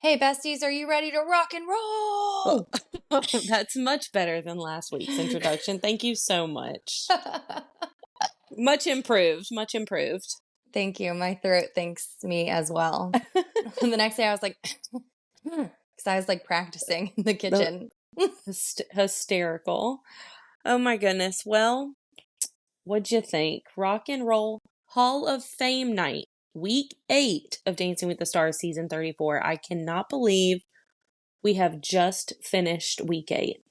Hey, besties, are you ready to rock and roll? Well, that's much better than last week's introduction. Thank you so much. Much improved. Much improved. Thank you. My throat thanks me as well. The next day I was like, because I was like practicing in the kitchen. Hysterical. Oh my goodness. Well, what'd you think? Rock and Roll Hall of Fame night, week 8 of Dancing with the Stars season 34. I cannot believe we have just finished week 8.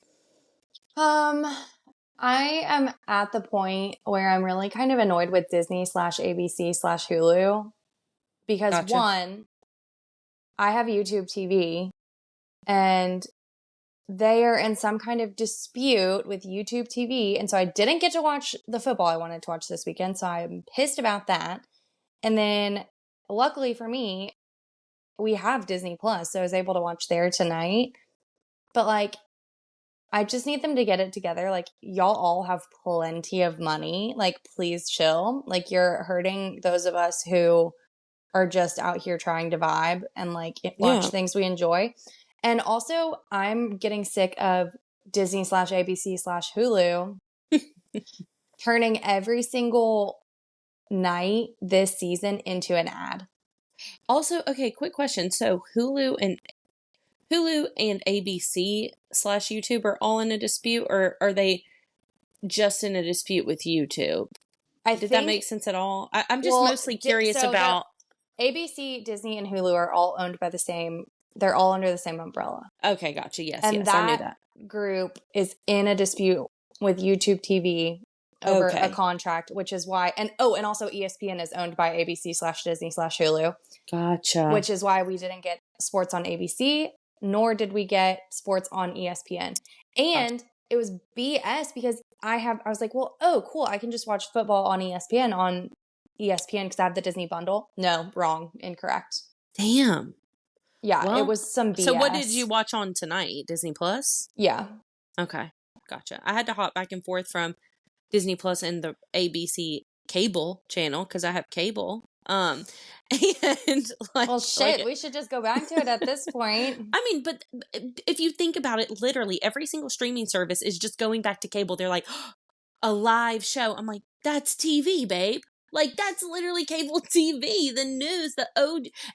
I am at the point where I'm really kind of annoyed with Disney/ABC/Hulu because Gotcha. one, I have YouTube TV and they are in some kind of dispute with YouTube TV. And so I didn't get to watch the football I wanted to watch this weekend. So I'm pissed about that. And then luckily for me, we have Disney Plus. So I was able to watch there tonight. But like, I just need them to get it together. Like, y'all all have plenty of money. Like, please chill. Like, you're hurting those of us who are just out here trying to vibe and like watch things we enjoy. And also, I'm getting sick of Disney/ABC/Hulu turning every single night this season into an ad. Also, okay, quick question. So Hulu and ABC/YouTube are all in a dispute, or are they just in a dispute with YouTube? Did that make sense at all? I'm just mostly curious about... ABC, Disney, and Hulu are all owned by they're all under the same umbrella. Okay, gotcha. Yes, and I knew that. Group is in a dispute with YouTube TV over a contract, which is why, and also ESPN is owned by ABC/Disney/Hulu. Gotcha. Which is why we didn't get sports on ABC, nor did we get sports on ESPN. And it was BS because I was like, well, cool, I can just watch football on ESPN because I have the Disney bundle. No, wrong, incorrect. Damn. Yeah, well, it was some BS. So what did you watch on tonight? Disney Plus? Yeah. Okay, gotcha. I had to hop back and forth from Disney Plus and the ABC cable channel because I have cable. And like, well, shit, we should just go back to it at this point. I mean, but if you think about it, literally every single streaming service is just going back to cable. They're like, a live show. I'm like, that's TV, babe. Like, that's literally cable TV. The news,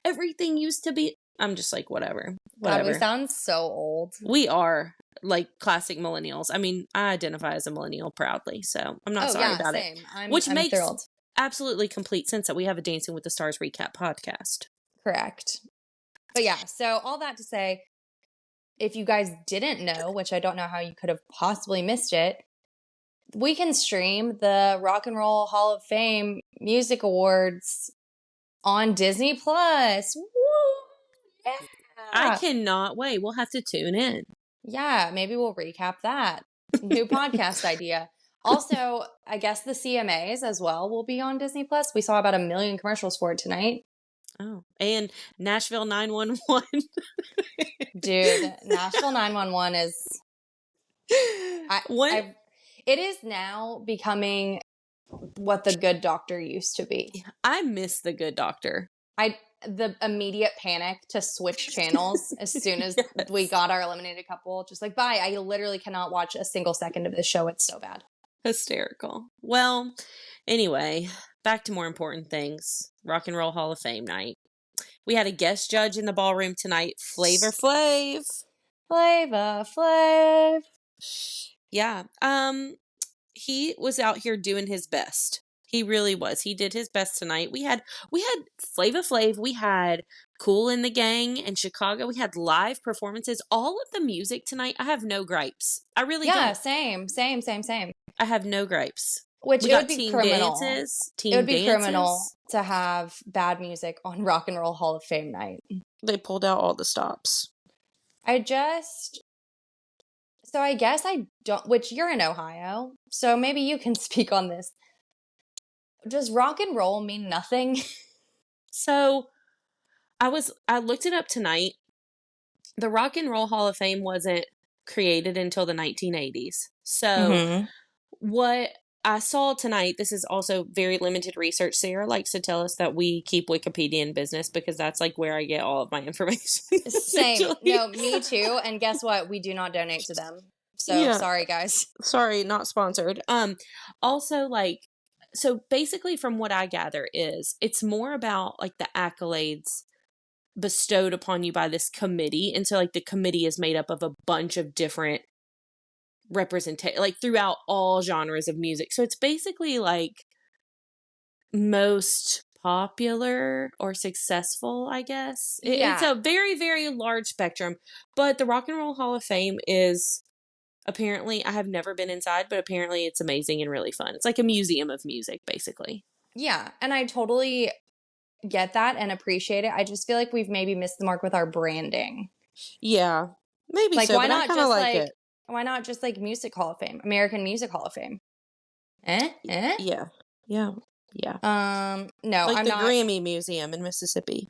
everything used to be. I'm just like, whatever. God, we sound so old. We are like classic millennials. I mean, I identify as a millennial proudly, so I'm not sorry about it. Which makes thrilled. Absolutely complete sense that we have a Dancing with the Stars recap podcast. Correct. But yeah, so all that to say, if you guys didn't know, which I don't know how you could have possibly missed it, we can stream the Rock and Roll Hall of Fame Music Awards on Disney Plus. Woo! Yeah. I cannot wait. We'll have to tune in. Yeah, maybe we'll recap that. New podcast idea. Also, I guess the CMAs as well will be on Disney Plus. We saw about 1 million commercials for it tonight. Oh, and Nashville 911. Dude, Nashville 911 is... it is now becoming what The Good Doctor used to be. I miss The Good Doctor. The immediate panic to switch channels as soon as we got our eliminated couple. Just like, bye. I literally cannot watch a single second of this show. It's so bad. Hysterical. Well, anyway, back to more important things. Rock and Roll Hall of Fame night. We had a guest judge in the ballroom tonight, Flavor Flav. Flavor Flav. Yeah. He was out here doing his best. He really was. He did his best tonight. We had Flavor Flav. We had Kool and the Gang in Chicago. We had live performances. All of the music tonight, I have no gripes. I really don't. Yeah, same. I have no gripes. Which it would be criminal. It would be criminal to have bad music on Rock and Roll Hall of Fame night. They pulled out all the stops. I guess I don't, which you're in Ohio, so maybe you can speak on this. Does rock and roll mean nothing? So I looked it up tonight. The Rock and Roll Hall of Fame wasn't created until the 1980s. So what I saw tonight, this is also very limited research. Sarah likes to tell us that we keep Wikipedia in business because that's like where I get all of my information. Same. No, me too. And guess what? We do not donate to them. So Yeah. sorry, guys. Sorry, not sponsored. Also, like, so basically from what I gather is it's more about like the accolades bestowed upon you by this committee. And so like the committee is made up of a bunch of different representation, like throughout all genres of music. So it's basically like most popular or successful, I guess. It's Yeah. a very, very large spectrum. But the Rock and Roll Hall of Fame is apparently, I have never been inside, but apparently it's amazing and really fun. It's like a museum of music, basically. Yeah. And I totally get that and appreciate it. I just feel like we've maybe missed the mark with our branding. Yeah, maybe Like, so, why but I not kind of just like it. why not just like Music Hall of Fame, American Music Hall of Fame? Eh? Yeah, yeah, yeah. No, Like I'm the not. Grammy Museum in Mississippi.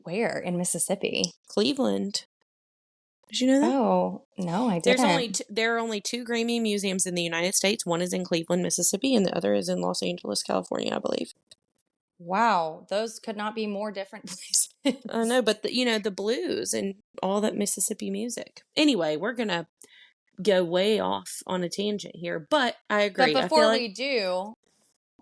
Where in Mississippi? Cleveland. Did you know that? Oh, no, I didn't. There are only two Grammy museums in the United States. One is in Cleveland, Mississippi, and the other is in Los Angeles, California, I believe. Wow, those could not be more different places. I know, but the blues and all that Mississippi music. Anyway, we're gonna go way off on a tangent here, but I agree. But I feel before like we do,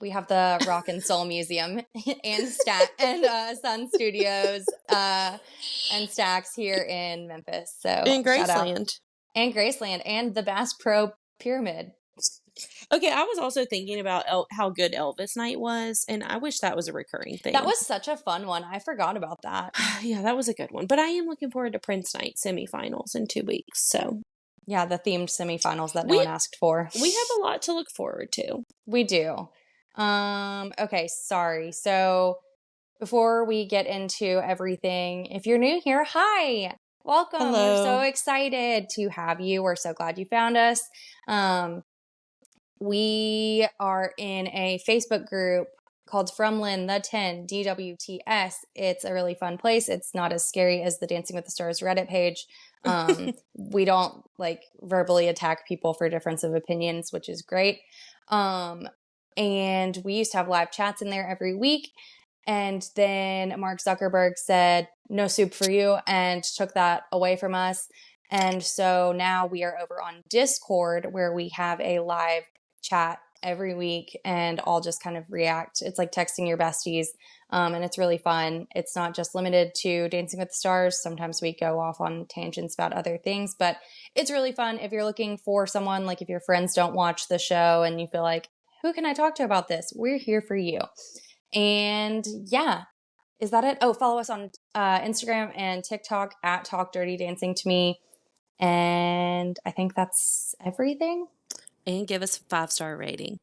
we have the Rock and Soul Museum and Sun Studios and Stax here in Memphis. So in shout out. Graceland. And Graceland and the Bass Pro Pyramid. Okay, I was also thinking about how good Elvis Night was, and I wish that was a recurring thing. That was such a fun one. I forgot about that. Yeah, that was a good one. But I am looking forward to Prince Night semifinals in 2 weeks. So yeah, the themed semifinals that no one asked for. We have a lot to look forward to. We do. Okay, sorry. So before we get into everything, if you're new here, hi. Welcome. Hello. We're so excited to have you. We're so glad you found us. We are in a Facebook group called From Lynn the 10 DWTS. It's a really fun place. It's not as scary as the Dancing with the Stars Reddit page. We don't like verbally attack people for difference of opinions, which is great. And we used to have live chats in there every week. And then Mark Zuckerberg said, no soup for you, and took that away from us. And so now we are over on Discord where we have a live chat every week and all just kind of react. It's like texting your besties. And it's really fun. It's not just limited to Dancing with the Stars. Sometimes we go off on tangents about other things, but it's really fun. If you're looking for someone, like if your friends don't watch the show and you feel like, who can I talk to about this? We're here for you. And yeah, is that it? Oh, follow us on Instagram and TikTok at Talk Dirty Dancing to Me. And I think that's everything. And give us a 5-star rating.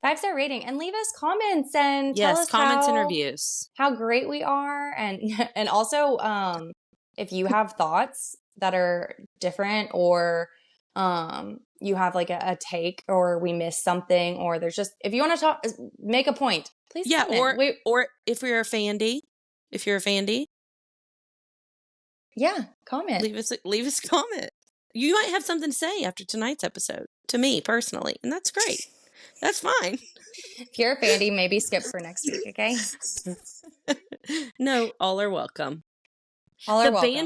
5-star rating, and leave us comments and tell us comments and reviews. How great we are, and also if you have thoughts that are different, or you have like a take, or we missed something, or there's just, if you want to talk, make a point, please. Yeah, comment. or if you're a fandy, yeah, comment. Leave us a comment. You might have something to say after tonight's episode to me personally, and that's great. That's fine. If you're a fandy, maybe skip for next week, okay? No, all are welcome. All are welcome.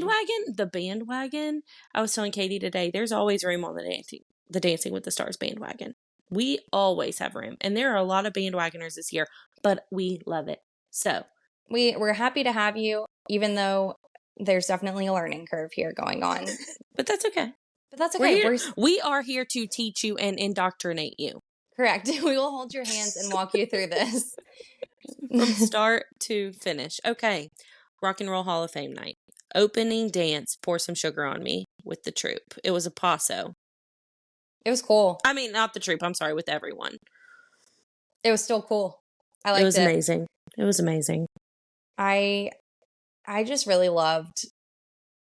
The bandwagon. I was telling Katie today, there's always room on the Dancing with the Stars bandwagon. We always have room, and there are a lot of bandwagoners this year, but we love it. So we're happy to have you, even though there's definitely a learning curve here going on. But that's okay. We are here to teach you and indoctrinate you. Correct. We will hold your hands and walk you through this. From start to finish. Okay. Rock and Roll Hall of Fame night. Opening dance, Pour Some Sugar on Me with the troupe. It was a paso. It was cool. I mean, not the troupe. I'm sorry, with everyone. It was still cool. I liked it. It was amazing. It was amazing. I just really loved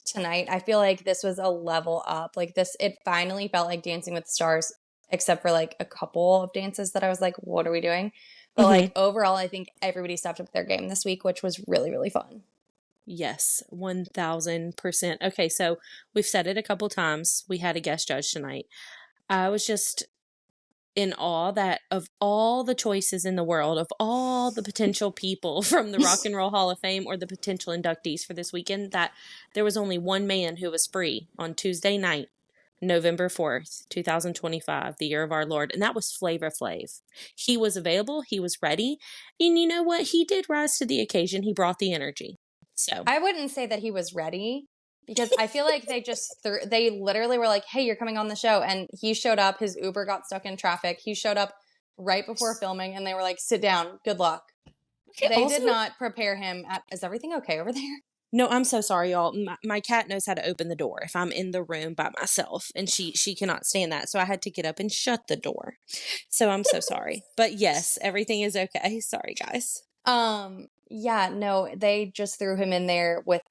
tonight. I feel like this was a level up. Like this, it finally felt like Dancing with the Stars, except for like a couple of dances that I was like, what are we doing? But like overall, I think everybody stepped up their game this week, which was really, really fun. Yes, 1000%. Okay, so we've said it a couple times. We had a guest judge tonight. I was just in awe that of all the choices in the world, of all the potential people from the Rock and Roll Hall of Fame or the potential inductees for this weekend, that there was only one man who was free on Tuesday night, November 4th, 2025, the year of our Lord, and that was Flav Flav. He was available, he was ready, and you know what? He did rise to the occasion. He brought the energy. So I wouldn't say that he was ready because I feel like they literally were like, "Hey, you're coming on the show," and he showed up. His Uber got stuck in traffic. He showed up right before filming, and they were like, "Sit down. Good luck." okay, They also, did not prepare him. Is everything okay over there? no, I'm so sorry, y'all. My cat knows how to open the door if I'm in the room by myself, and she cannot stand that. So I had to get up and shut the door. So I'm so sorry. But yes, everything is okay. Sorry, guys. Yeah, no, they just threw him in there with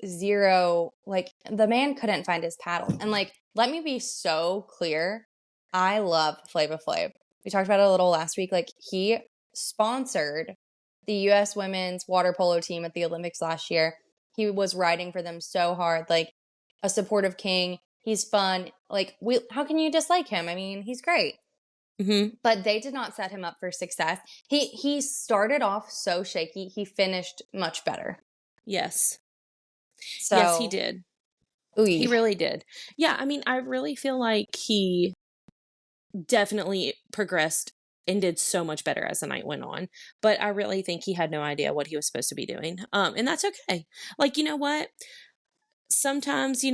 zero, like, the man couldn't find his paddle. And, like, let me be so clear. I love Flava Flav. We talked about it a little last week. Like, he sponsored the U.S. women's water polo team at the Olympics last year. He was riding for them so hard, like a supportive king. He's fun. Like, how can you dislike him? I mean, he's great. Mm-hmm. But they did not set him up for success. He started off so shaky. He finished much better. Yes. Yes, he So, did. He ooh, really did. Yeah, I mean, I really feel like he definitely progressed and did so much better as the night went on. But I really think he had no idea what he was supposed to be doing. And that's okay. Like, you know what? Sometimes,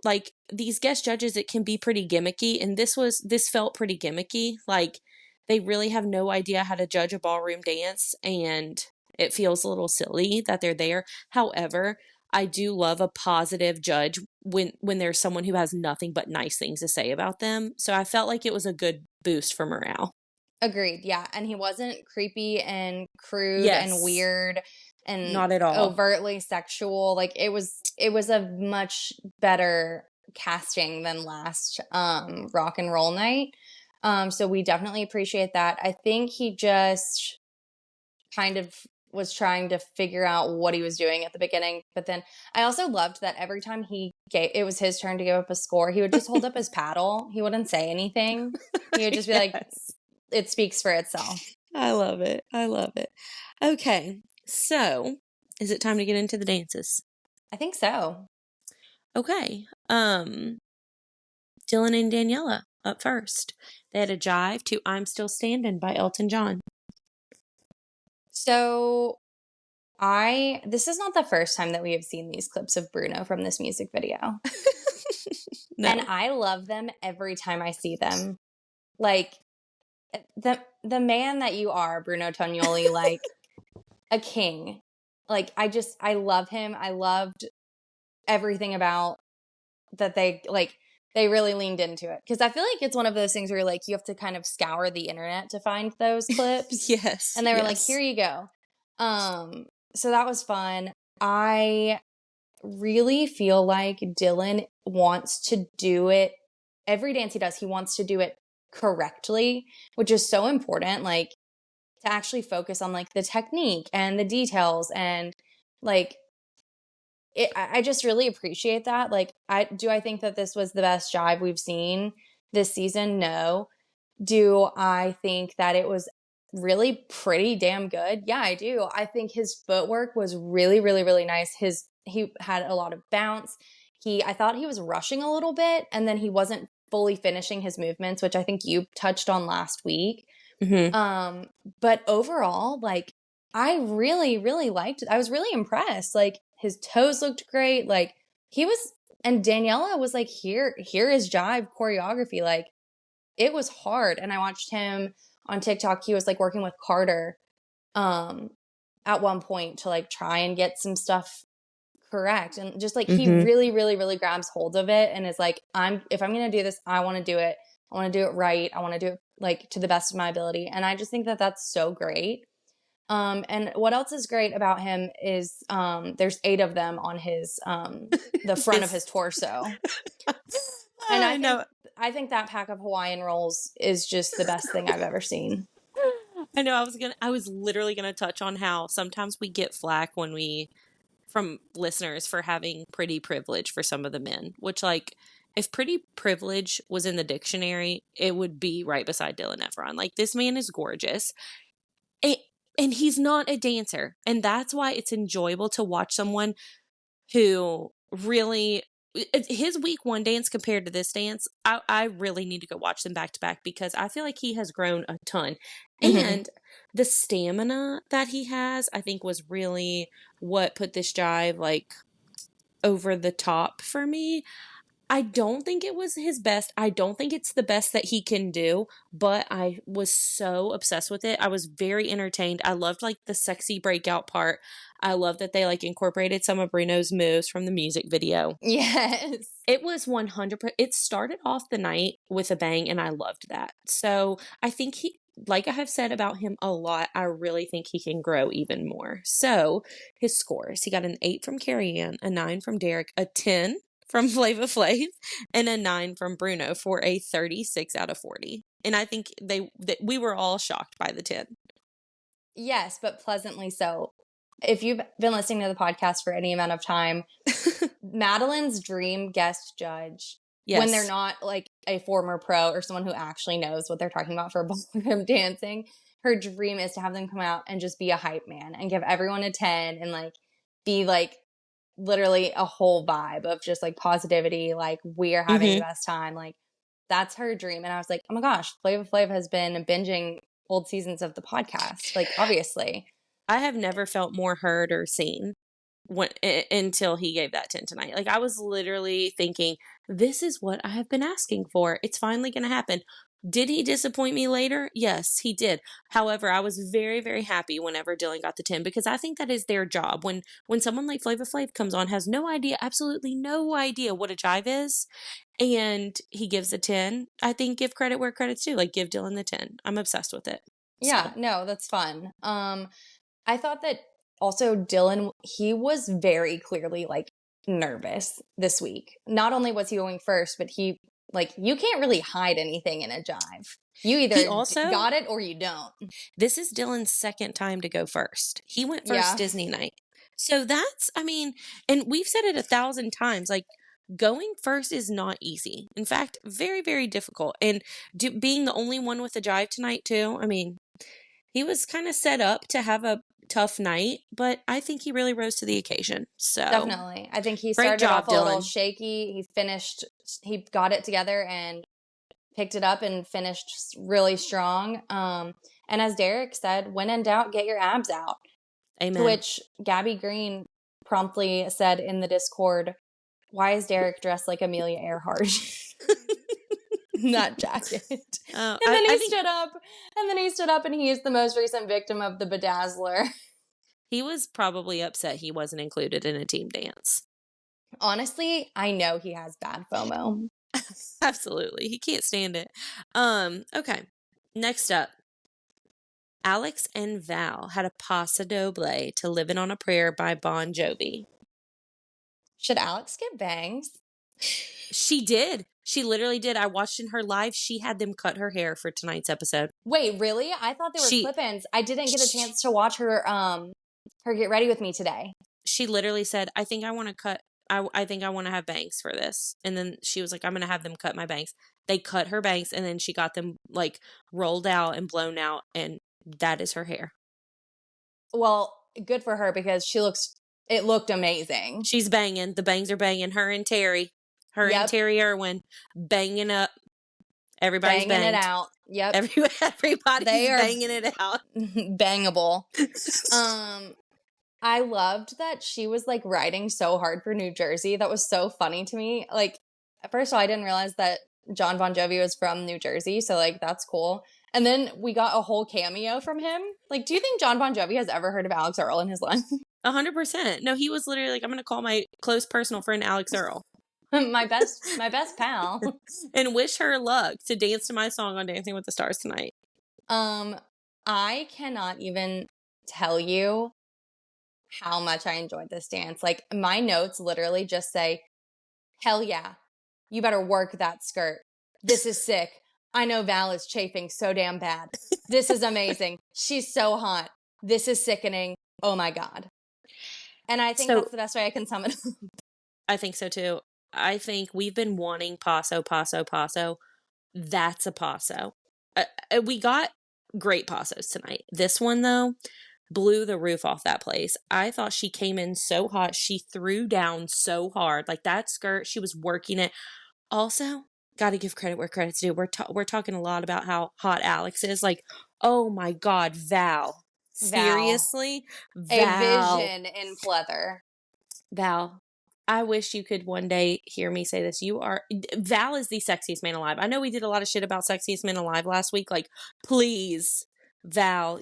like these guest judges, it can be pretty gimmicky, and this felt pretty gimmicky. Like they really have no idea how to judge a ballroom dance, and it feels a little silly that they're there. However, I do love a positive judge when there's someone who has nothing but nice things to say about them. So I felt like it was a good boost for morale. agreed. Yeah. And he wasn't creepy and crude and Yes, weird and not at all. overtly sexual. Like it was a much better casting than last rock and roll night. So we definitely appreciate that. I think he just kind of was trying to figure out what he was doing at the beginning. But then I also loved that every time it was his turn to give up a score, he would just hold up his paddle. He wouldn't say anything. He would just be like, Yes. it speaks for itself. I love it. I love it. Okay. So, is it time to get into the dances? I think so. Okay. Dylan and Daniela up first. They had a jive to I'm Still Standing by Elton John. So this is not the first time that we have seen these clips of Bruno from this music video. No. And I love them every time I see them. Like the man that you are, Bruno Tognoli, like a king. Like I love him. I loved everything about that they really leaned into it. Because I feel like it's one of those things where like you have to kind of scour the internet to find those clips. Yes. And they were like, yes. here you go. So that was fun. I really feel like Dylan wants to do it every dance he does. He wants to do it correctly, which is so important. Like to actually focus on like the technique and the details and like I just really appreciate that. Like I think that this was the best jive we've seen this season? No. Do I think that it was really pretty damn good? Yeah, I do. I think his footwork was really, really, really nice. He had a lot of bounce. I thought he was rushing a little bit, and then he wasn't fully finishing his movements, which I think you touched on last week. Mm-hmm. But overall, like I really, really liked it. I was really impressed. Like his toes looked great. Like and Daniela was like, here is jive choreography. Like it was hard. And I watched him on TikTok. He was like working with Carter at one point to like try and get some stuff correct. And just like he Mm-hmm. really, really, really grabs hold of it and is like, if I'm gonna do this, I want to do it. I want to do it right. I want to do it like to the best of my ability. And I just think that that's so great. And what else is great about him is there's 8 of them on his the front of his torso. And I know. I think that pack of Hawaiian rolls is just the best thing I've ever seen. I know. I was literally gonna touch on how sometimes we get flack from listeners for having pretty privilege for some of the men, which like if pretty privilege was in the dictionary, it would be right beside Dylan Efron. Like, this man is gorgeous. And he's not a dancer. And that's why it's enjoyable to watch someone who really, his week one dance compared to this dance, I really need to go watch them back to back because I feel like he has grown a ton. And the stamina that he has, I think, was really what put this jive like over the top for me. I don't think it was his best. I don't think it's the best that he can do, but I was so obsessed with it. I was very entertained. I loved like the sexy breakout part. I love that they like incorporated some of Bruno's moves from the music video. Yes. It was 100%. It started off the night with a bang, and I loved that. So I think he, like I have said about him a lot, I really think he can grow even more. So his scores, he got an 8 from Carrie Ann, a 9 from Derek, a 10 from Flav Flav, and a 9 from Bruno for a 36 out of 40. And I think we were all shocked by the 10. Yes, but pleasantly so. If you've been listening to the podcast for any amount of time, Madeline's dream guest judge, when they're not like a former pro or someone who actually knows what they're talking about for ballroom dancing, her dream is to have them come out and just be a hype man and give everyone a 10 and like be like literally a whole vibe of just like positivity, like we are having the best time. Like that's her dream. And I was like, oh my gosh, Flav Flav has been binging old seasons of the podcast. Like obviously. I have never felt more heard or seen until he gave that 10 tonight. Like I was literally thinking, this is what I have been asking for. It's finally going to happen. Did he disappoint me later? Yes, he did. However, I was very, very happy whenever Dylan got the 10 because I think that is their job. When someone like Flav Flav comes on, has no idea, absolutely no idea what a jive is, and he gives a 10, I think give credit where credit's due. Like give Dylan the 10. I'm obsessed with it. Yeah, no, that's fun. I thought that also Dylan, he was very clearly like nervous this week. Not only was he going first, but he like you can't really hide anything in a jive. You either got it or you don't. This is Dylan's second time to go first. He went first Disney night. So that's, I mean, and we've said it 1,000 times, like going first is not easy. In fact, very, very difficult. And being the only one with a jive tonight too, I mean, he was kind of set up to have a tough night, but I think he really rose to the occasion. So definitely. I think he started off a little shaky. He got it together and picked it up and finished really strong. And as Derek said, when in doubt, get your abs out. Amen. To which Gabby Green promptly said in the Discord, why is Derek dressed like Amelia Earhart? That jacket. And then he stood up and he is the most recent victim of the bedazzler. He was probably upset he wasn't included in a team dance. Honestly, I know he has bad FOMO. Absolutely. He can't stand it. Okay. Next up. Alex and Val had a paso doble to Livin' on a Prayer by Bon Jovi. Should Alex get bangs? She did. She literally did. I watched in her live. She had them cut her hair for tonight's episode. Wait, really? I thought they were clip-ins. I didn't get a chance to watch her get ready with me today. She literally said, I think I want to cut, I think I want to have bangs for this. And then she was like, I'm going to have them cut my bangs. They cut her bangs and then she got them like rolled out and blown out. And that is her hair. Well, good for her because it looked amazing. She's banging. The bangs are banging. Her and Terry Irwin banging up. Everybody's banging it out. Yep. Everybody's banging it out. Bangable. I loved that she was like riding so hard for New Jersey. That was so funny to me. Like, first of all, I didn't realize that John Bon Jovi was from New Jersey. So like, that's cool. And then we got a whole cameo from him. Like, do you think John Bon Jovi has ever heard of Alex Earl in his life? 100%. No, he was literally like, I'm going to call my close personal friend Alex Earl. my best pal. And wish her luck to dance to my song on Dancing with the Stars tonight. I cannot even tell you how much I enjoyed this dance. Like, my notes literally just say, hell yeah, you better work that skirt. This is sick. I know Val is chafing so damn bad. This is amazing. She's so hot. This is sickening. Oh my God. And I think that's the best way I can sum it up. I think so too. I think we've been wanting paso, paso, paso. That's a paso. We got great pasos tonight. This one, though, blew the roof off that place. I thought she came in so hot. She threw down so hard. Like that skirt, she was working it. Also, got to give credit where credit's due. We're talking a lot about how hot Alex is. Like, oh my God, Val. Val. Seriously? A Val. vision in pleather. Val. I wish you could one day hear me say this. Val is the sexiest man alive. I know we did a lot of shit about sexiest man alive last week. Like, please, Val,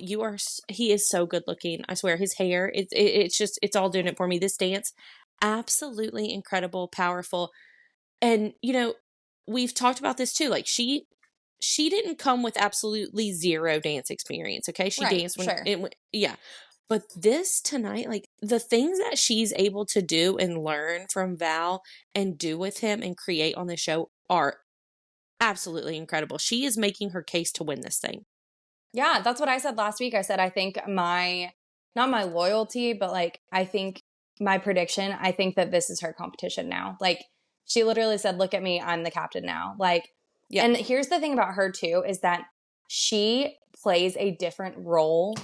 he is so good looking. I swear, his hair, it's all doing it for me. This dance, absolutely incredible, powerful. And, we've talked about this too. Like, she didn't come with absolutely zero dance experience. Okay. She Right, danced when sure. yeah. But this tonight, like the things that she's able to do and learn from Val and do with him and create on the show are absolutely incredible. She is making her case to win this thing. Yeah, that's what I said last week. I said, I think not my loyalty, but like, I think my prediction, I think that this is her competition now. Like, she literally said, look at me, I'm the captain now. Like, Yeah. And here's the thing about her too, is that she plays a different role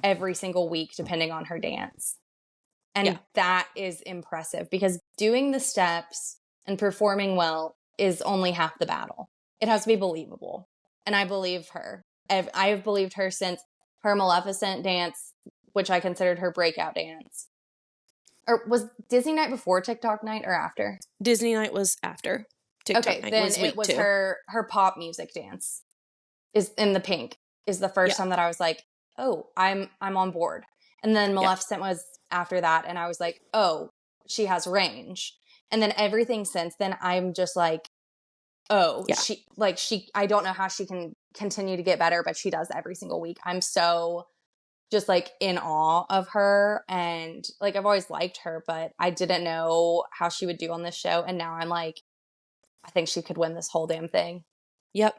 every single week, depending on her dance. And that is impressive because doing the steps and performing well is only half the battle. It has to be believable. And I believe her. I have believed her since her Maleficent dance, which I considered her breakout dance. Or was Disney night before TikTok night or after? Disney night was after. TikTok night then was week it was 2. her pop music dance. Is in the pink is the first time that I was like, oh, I'm on board. And then Maleficent was after that, and I was like, oh, she has range. And then everything since then, I'm just like, oh, she I don't know how she can continue to get better, but she does every single week. I'm so just like in awe of her, and like I've always liked her, but I didn't know how she would do on this show, and now I'm like, I think she could win this whole damn thing. Yep.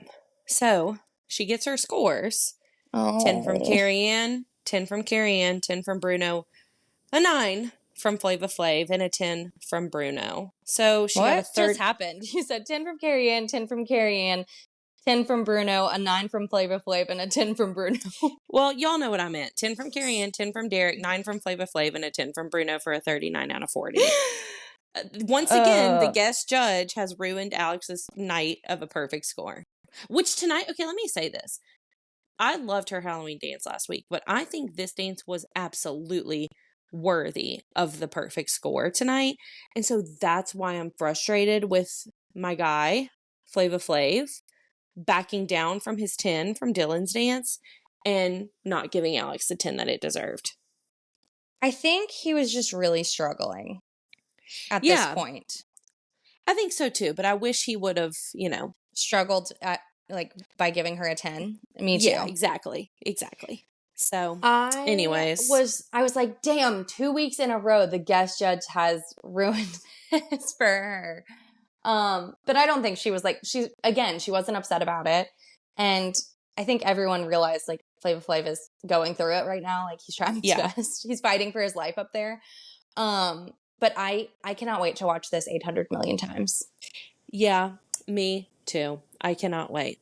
So she gets her scores. 10 from Carrie Ann, 10 from Carrie Ann, 10 from Bruno, a 9 from Flava Flav, and a 10 from Bruno. So she got a third. What just happened? You said 10 from Carrie Ann, 10 from Carrie Ann, 10 from Bruno, a 9 from Flava Flav, and a 10 from Bruno. Well, y'all know what I meant. 10 from Carrie Ann, 10 from Derek, 9 from Flava Flav, and a 10 from Bruno for a 39 out of 40. Once again, the guest judge has ruined Alex's night of a perfect score. Which tonight, okay, let me say this. I loved her Halloween dance last week, but I think this dance was absolutely worthy of the perfect score tonight. And so that's why I'm frustrated with my guy, Flava Flav, backing down from his 10 from Dylan's dance and not giving Alex the 10 that it deserved. I think he was just really struggling at this point. I think so too, but I wish he would have, struggled at by giving her a 10. Me too. Yeah, exactly. So, anyways. I was like, damn, 2 weeks in a row, the guest judge has ruined this for her. But I don't think she was she wasn't upset about it. And I think everyone realized Flava Flav is going through it right now. Like he's trying his best. He's fighting for his life up there. But I cannot wait to watch this 800 million times. Yeah, me too. I cannot wait.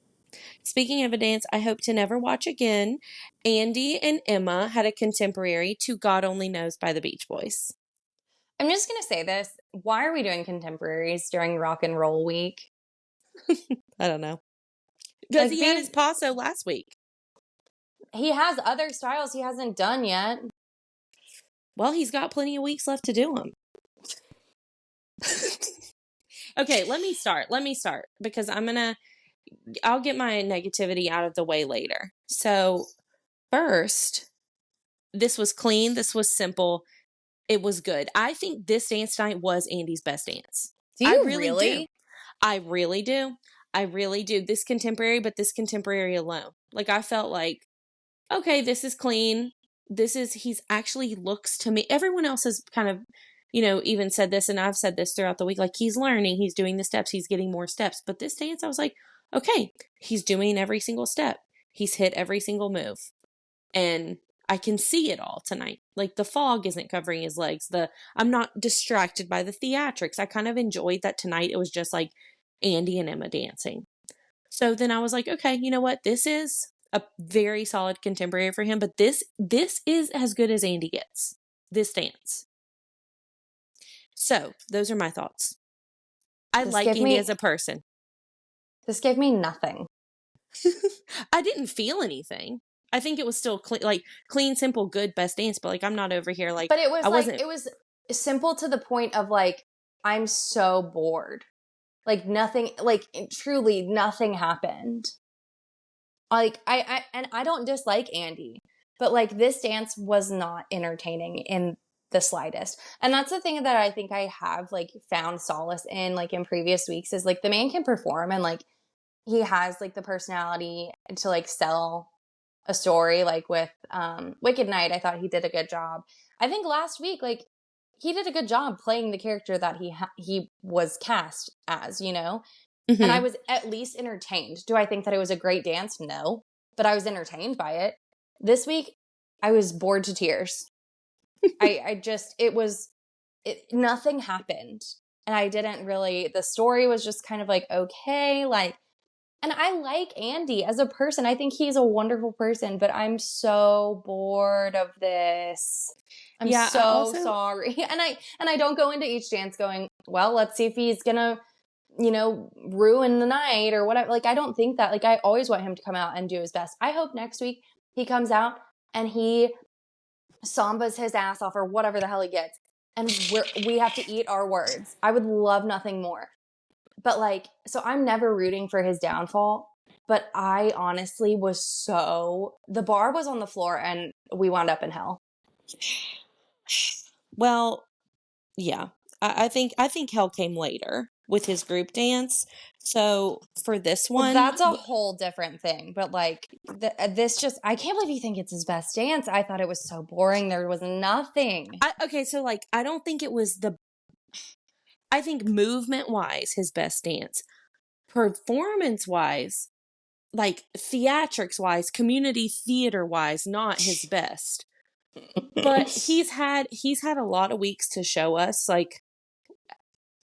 Speaking of a dance I hope to never watch again, Andy and Emma had a contemporary to God Only Knows by the Beach Boys. I'm just going to say this. Why are we doing contemporaries during Rock and Roll Week? I don't know. Because he had his paso last week. He has other styles he hasn't done yet. Well, he's got plenty of weeks left to do them. Okay, let me start because I'll get my negativity out of the way later. So first, this was clean. This was simple. It was good. I think this dance night was Andy's best dance. Do you really? I really do. I really do. This contemporary alone. Like I felt like, okay, this is clean. He's actually looks to me. Everyone else has kind of, even said this, and I've said this throughout the week, like he's learning, he's doing the steps, he's getting more steps. But this dance, I was like, okay, he's doing every single step. He's hit every single move. And I can see it all tonight. Like the fog isn't covering his legs. I'm not distracted by the theatrics. I kind of enjoyed that tonight. It was just like Andy and Emma dancing. So then I was like, okay, you know what? This is a very solid contemporary for him, but this is as good as Andy gets. This dance. So those are my thoughts. I like Andy as a person. This gave me nothing. I didn't feel anything. I think it was still clean, simple, good, best dance, but like I'm not over here like. But it was it was simple to the point of like I'm so bored. Like nothing, like truly nothing happened. Like I don't dislike Andy, but like this dance was not entertaining in the slightest. And that's the thing that I think I have like found solace in like in previous weeks is like the man can perform and like he has like the personality to like sell a story. Like with Wicked Night, I thought he did a good job. I think last week like he did a good job playing the character that he was cast as, you know? Mm-hmm. And I was at least entertained. Do I think that it was a great dance? No. But I was entertained by it. This week, I was bored to tears. Nothing happened. And I didn't really, the story was just kind of like, okay, like, and I like Andy as a person. I think he's a wonderful person, but I'm so bored of this. I'm so sorry. And I don't go into each dance going, well, let's see if he's gonna, you know, ruin the night or whatever. Like, I don't think that. Like, I always want him to come out and do his best. I hope next week he comes out and he sambas his ass off or whatever the hell he gets. And we have to eat our words. I would love nothing more. But like, so I'm never rooting for his downfall. But I honestly was the bar was on the floor and we wound up in hell. Well, yeah. I think hell came later with his group dance. So for this one, that's a whole different thing. But like this just, I can't believe you think it's his best dance. I thought it was so boring. There was nothing. Okay. So like, I don't think it was I think movement wise, his best dance. Performance wise, like theatrics wise, community theater wise, not his best. But he's had a lot of weeks to show us like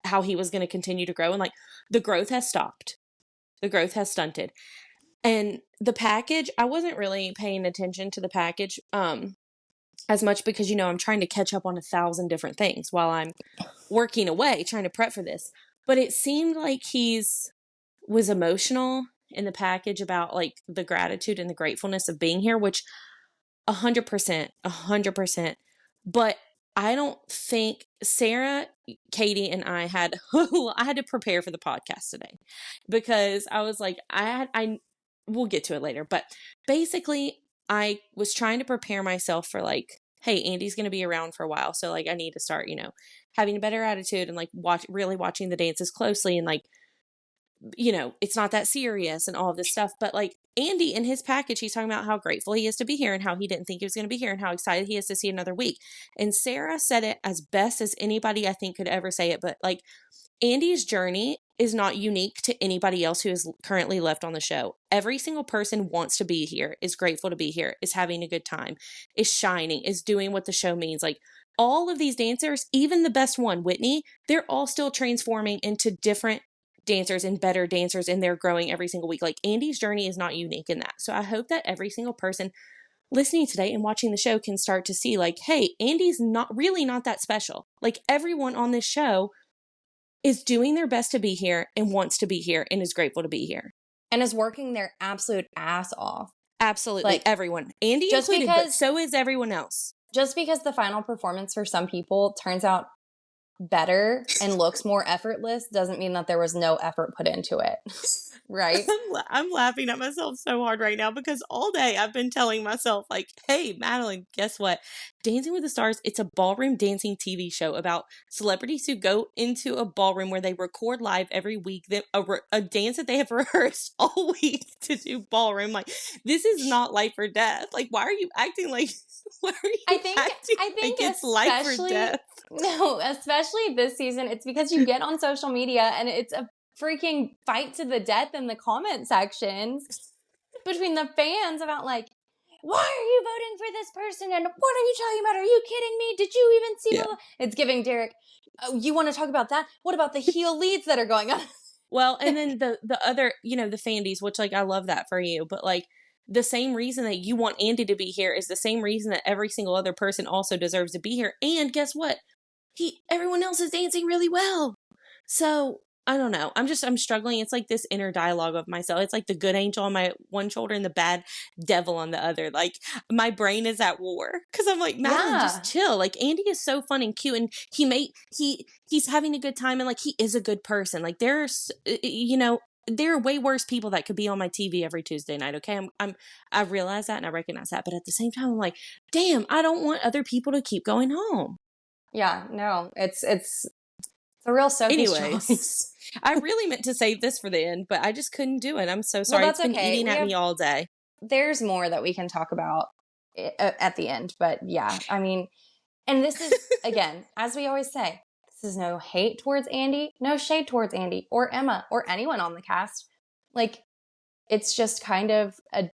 how he was going to continue to grow, and like the growth has stopped. The growth has stunted. And the package, I wasn't really paying attention to the package as much because, you know, I'm trying to catch up on 1,000 different things while I'm working away, trying to prep for this. But it seemed like was emotional in the package about like the gratitude and the gratefulness of being here, which 100%. But I don't think Sarah, Katie, and I had to prepare for the podcast today because I was like, we'll get to it later. But basically, I was trying to prepare myself for like, hey, Andy's going to be around for a while. So like, I need to start, you know, having a better attitude and like really watching the dances closely and like, you know, it's not that serious and all of this stuff. But like Andy in his package, he's talking about how grateful he is to be here and how he didn't think he was going to be here and how excited he is to see another week. And Sarah said it as best as anybody I think could ever say it. But like Andy's journey is not unique to anybody else who is currently left on the show. Every single person wants to be here, is grateful to be here, is having a good time, is shining, is doing what the show means. Like all of these dancers, even the best one, Whitney, they're all still transforming into different dancers and better dancers, and they're growing every single week. Like Andy's journey is not unique in that. So I hope that every single person listening today and watching the show can start to see like, hey, Andy's not that special. Like everyone on this show is doing their best to be here and wants to be here and is grateful to be here. And is working their absolute ass off. Absolutely. Like, everyone. Andy included, but so is everyone else. Just because the final performance for some people turns out better and looks more effortless doesn't mean that there was no effort put into it. Right? I'm laughing at myself so hard right now because all day I've been telling myself like, hey, Madeline, guess what? Dancing with the Stars, it's a ballroom dancing TV show about celebrities who go into a ballroom where they record live every week a dance that they have rehearsed all week to do ballroom. Like, this is not life or death. Like, why are you acting like I think it's life or death? No, especially this season, it's because you get on social media and it's a freaking fight to the death in the comment sections between the fans about like, why are you voting for this person? And what are you talking about? Are you kidding me? Did you even see Yeah. It's giving Derek, oh, you want to talk about that? What about the heel leads that are going on? Well, and then the other, the Fandies, which, like, I love that for you, but, like, the same reason that you want Andy to be here is the same reason that every single other person also deserves to be here. And guess what? Everyone else is dancing really well. So I don't know. I'm struggling. It's like this inner dialogue of myself. It's like the good angel on my one shoulder and the bad devil on the other. Like, my brain is at war because I'm like, Madeline, just chill. Like, Andy is so fun and cute, and he's having a good time, and, like, he is a good person. Like, there's there are way worse people that could be on my TV every Tuesday night. Okay, I realize that and I recognize that, but at the same time, I'm like, damn, I don't want other people to keep going home. Yeah, no, it's a real Sophie's choice. I really meant to save this for the end, but I just couldn't do it. I'm so sorry. Well, it's been eating at me all day. There's more that we can talk about at the end, but yeah, I mean, and this is, again, as we always say, this is no hate towards Andy, no shade towards Andy or Emma or anyone on the cast. Like, it's just kind of a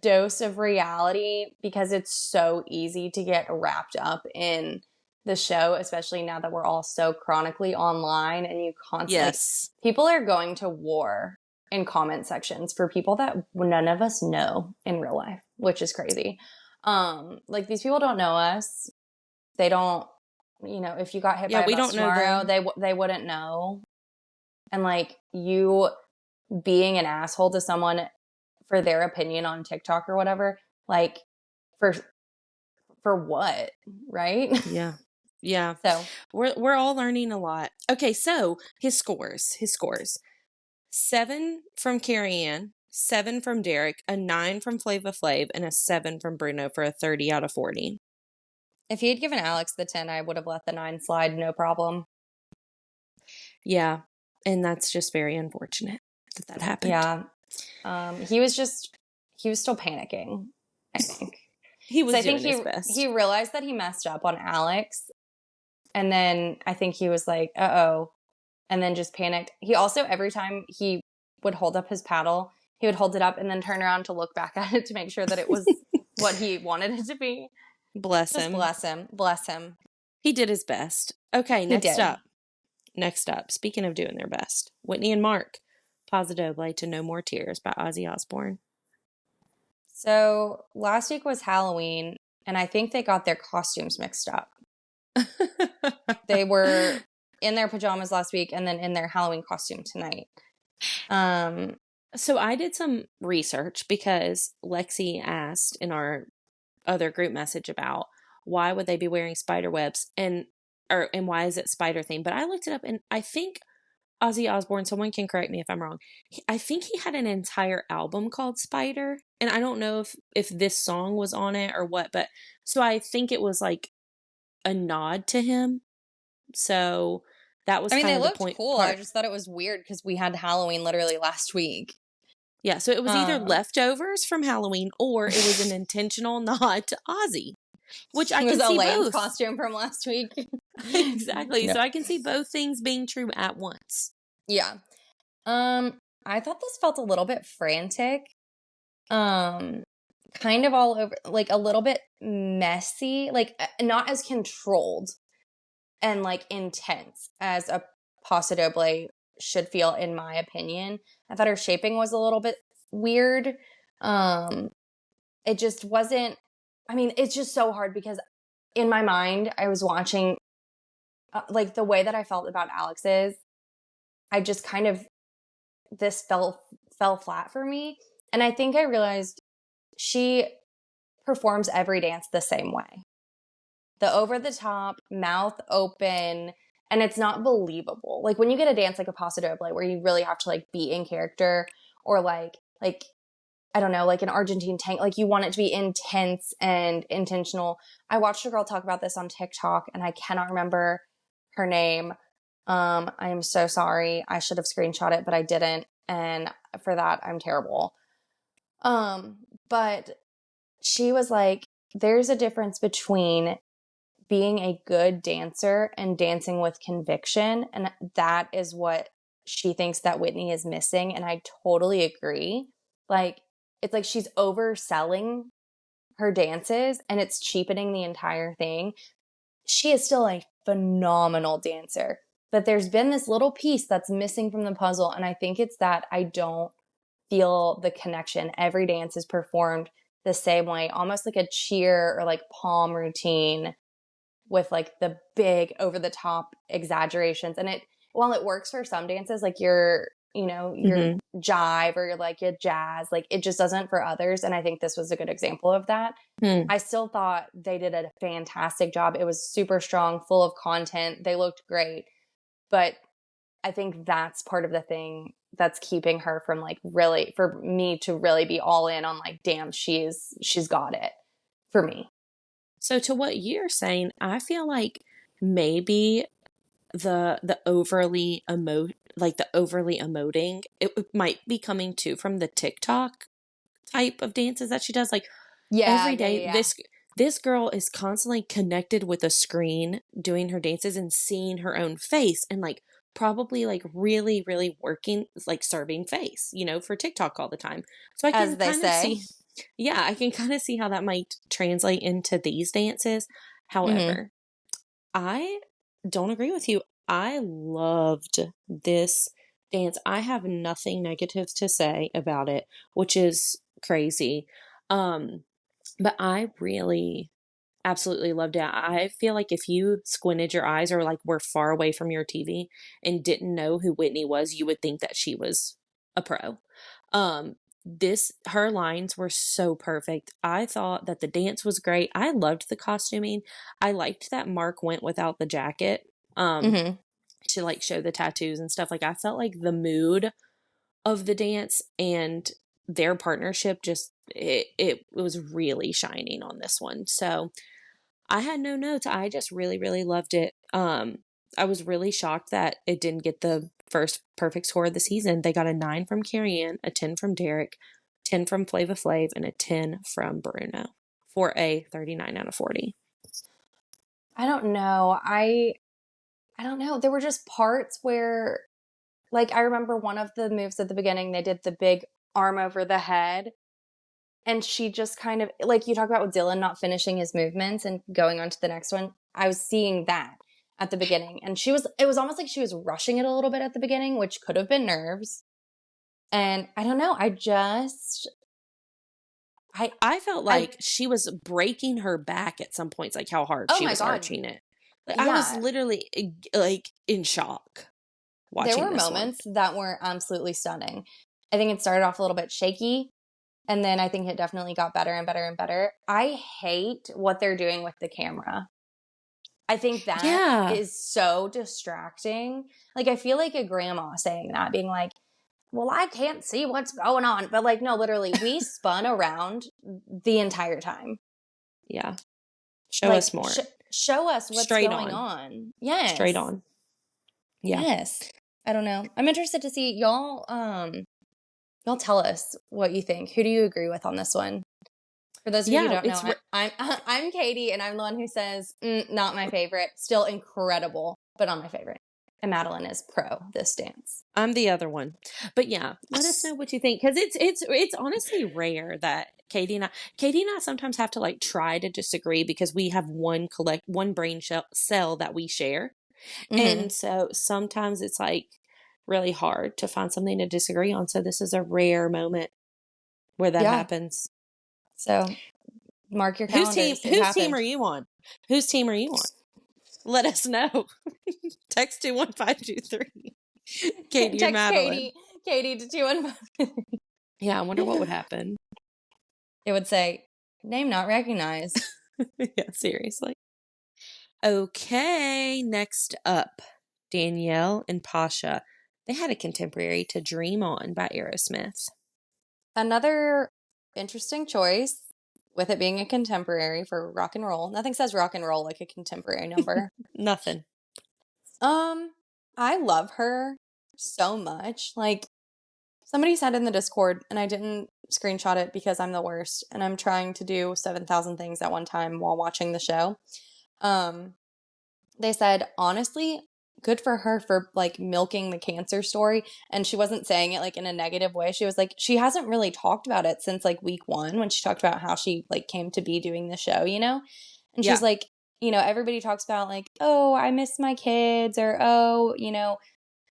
dose of reality because it's so easy to get wrapped up in the show, especially now that we're all so chronically online and you constantly, people are going to war in comment sections for people that none of us know in real life, which is crazy. Like, these people don't know us. They don't, if you got hit by a bus tomorrow, they wouldn't know. And, like, you being an asshole to someone for their opinion on TikTok or whatever, like, for what, right? Yeah. Yeah. So we're all learning a lot. Okay, so his scores. 7 from Carrie Ann, 7 from Derek, a 9 from Flava Flav, and a 7 from Bruno for a 30 out of 40. If he had given Alex the 10, I would have let the 9 slide, no problem. Yeah, and that's just very unfortunate that happened. Yeah. He was still panicking, I think. He was doing his best. He realized that he messed up on Alex, and then I think he was like, uh-oh, and then just panicked. He also, every time he would hold up his paddle, he would hold it up and then turn around to look back at it to make sure that it was what he wanted it to be. Bless him. Bless him. He did his best. Okay, Next up, speaking of doing their best, Whitney and Mark, Paso Doble to No More Tears by Ozzy Osbourne. So last week was Halloween, and I think they got their costumes mixed up. They were in their pajamas last week and then in their Halloween costume tonight. So I did some research because Lexi asked in our other group message about why would they be wearing spider webs and why is it spider themed. But I looked it up, and I think Ozzy Osbourne, someone can correct me if I'm wrong, I think he had an entire album called Spider, and I don't know if this song was on it or what, but so I think it was like a nod to him. So that was, I mean, kind of the point. Cool. I just thought it was weird because we had Halloween literally last week. Yeah, so it was either leftovers from Halloween or it was an intentional nod to Ozzy, which I can see both. Costume from last week. Exactly. No. So I can see both things being true at once. Yeah. I thought this felt a little bit frantic. Kind of all over, like a little bit messy, like not as controlled and like intense as a Paso Doble should feel, in my opinion. I thought her shaping was a little bit weird. It just wasn't, I mean, it's just so hard because in my mind, I was watching, like, the way that I felt about Alex's, I just kind of, this fell flat for me. And I think I realized she performs every dance the same way. The over the top, mouth open, and it's not believable. Like, when you get a dance like a Paso Doble where you really have to, like, be in character, or like I don't know, like an Argentine tango, like you want it to be intense and intentional. I watched a girl talk about this on TikTok, and I cannot remember her name. I am so sorry. I should have screenshot it, but I didn't. And for that, I'm terrible. But she was like, there's a difference between being a good dancer and dancing with conviction. And that is what she thinks that Whitney is missing. And I totally agree. Like, it's like she's overselling her dances and it's cheapening the entire thing. She is still a phenomenal dancer, but there's been this little piece that's missing from the puzzle. And I think it's that I don't feel the connection. Every dance is performed the same way, almost like a cheer or like palm routine with like the big over the top exaggerations. And while it works for some dances, like your jive or like your jazz, like it just doesn't for others. And I think this was a good example of that. I still thought they did a fantastic job. It was super strong, full of content. They looked great. But I think that's part of the thing that's keeping her from like really, for me to really be all in on like, damn, she's got it for me. So to what you're saying, I feel like maybe the overly emoting, it might be coming too from the TikTok type of dances that she does. Like every day, this girl is constantly connected with a screen doing her dances and seeing her own face and like probably like really, really working like serving face, for TikTok all the time. So I can kind of see, I can kind of see how that might translate into these dances. However, I don't agree with you. I loved this dance. I have nothing negative to say about it, which is crazy. But I really absolutely loved it. I feel like if you squinted your eyes or like were far away from your TV and didn't know who Whitney was, you would think that she was a pro. Her lines were so perfect. I thought that the dance was great. I loved the costuming. I liked that Mark went without the jacket to like show the tattoos and stuff. Like I felt like the mood of the dance and their partnership just it was really shining on this one. So I had no notes. I just really, really loved it. I was really shocked that it didn't get the first perfect score of the season. They got a 9 from Carrie Ann, a 10 from Derek, 10 from Flava Flav, and a 10 from Bruno for a 39 out of 40. I don't know. I don't know. There were just parts where, like, I remember one of the moves at the beginning, they did the big arm over the head. And she just kind of, like you talk about with Dylan not finishing his movements and going on to the next one. I was seeing that at the beginning. And it was almost like she was rushing it a little bit at the beginning, which could have been nerves. And I don't know. I felt like she was breaking her back at some points, like how hard she was arching it. Like, I was literally like in shock watching this one. There were moments that were absolutely stunning. I think it started off a little bit shaky. And then I think it definitely got better and better and better. I hate what they're doing with the camera. I think that is so distracting. Like, I feel like a grandma saying that, being like, well, I can't see what's going on. But like, no, literally, we spun around the entire time. Yeah. Show us more. Show us what's going on. Yes. Straight on. Yeah. Yes. I don't know. I'm interested to see y'all. Y'all tell us what you think. Who do you agree with on this one? For those of you who don't know, I'm Katie, and I'm the one who says, not my favorite. Still incredible, but not my favorite. And Madeline is pro this dance. I'm the other one. But yeah, let us know what you think. Because it's honestly rare that Katie and I sometimes have to like try to disagree because we have one brain cell that we share. And so sometimes it's like really hard to find something to disagree on. So this is a rare moment where that happens. So mark your calendars. Whose team are you on? Whose team are you on? Let us know. Text 21523. Katie or Madeline. Katie to 215. Yeah, I wonder what would happen. It would say, name not recognized. Yeah, seriously. Okay, next up, Danielle and Pasha. They had a contemporary to Dream On by Aerosmith. Another interesting choice, with it being a contemporary for rock and roll. Nothing says rock and roll like a contemporary number. Nothing. I love her so much. Like, somebody said in the Discord, and I didn't screenshot it because I'm the worst, and I'm trying to do 7,000 things at one time while watching the show. They said, honestly, good for her for like milking the cancer story. And she wasn't saying it like in a negative way. She was like, she hasn't really talked about it since like week 1 when she talked about how she like came to be doing the show, you know? And she's Yeah. like, you know, everybody talks about like, oh, I miss my kids, or oh, you know,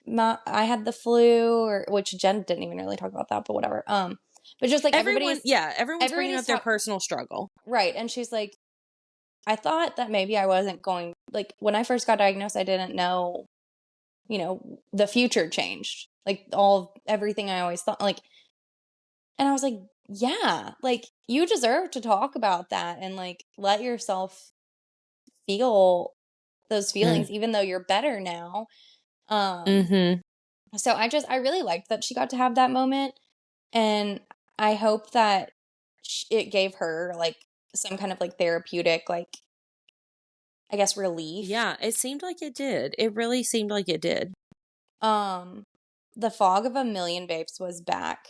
I had the flu, or which Jen didn't even really talk about that, but whatever. But just like Everyone's bringing up everybody's their personal struggle. right. And she's like, I thought that maybe I wasn't going, like when I first got diagnosed, I didn't know, you know, the future changed. Like everything I always thought, like, and I was like, yeah, like you deserve to talk about that and like let yourself feel those Mm. feelings, even though you're better now. Mm-hmm. So I really liked that she got to have that moment. And I hope that it gave her like some kind of like therapeutic, like, I guess, relief. Yeah, it seemed like it did. It really seemed like it did. Um, the fog of a million vapes was back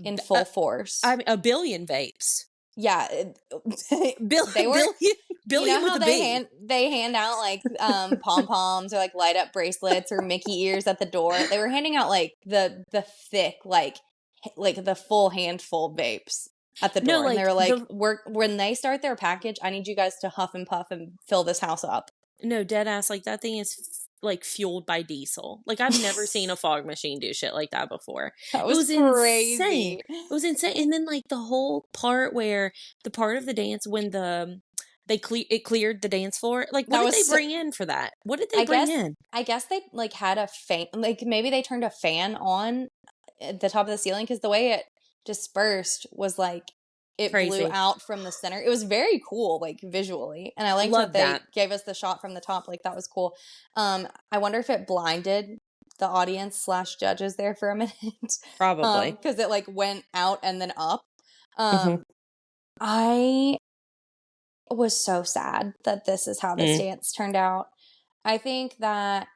in full force. I mean, a billion vapes. Yeah, they were. Billion, You know billion with how a B. they hand out like pom poms or like light up bracelets or Mickey ears at the door. They were handing out like the thick like the full handful vapes at the No, door, and they like were like, when they start their package, I need you guys to huff and puff and fill this house up. no, dead ass. Like that thing is like fueled by diesel. Like I've never seen a fog machine do shit like that before. That It was was insane. crazy. It was insane. And then like the whole part where the part of the dance when it cleared the dance floor. Like what That did they was bring in for that? What did they I bring guess in? I guess they like had a fan, like maybe they turned a fan on at the top of the ceiling, because the way it dispersed was like it blew Crazy. out from the center. It was very cool, like visually, and I liked that Love they that. gave us the shot from the top. Like that was cool. I wonder if it blinded the audience slash judges there for a minute, Probably. because it like went out and then up. Mm-hmm. I was so sad that this is how this Mm. dance turned out. I think that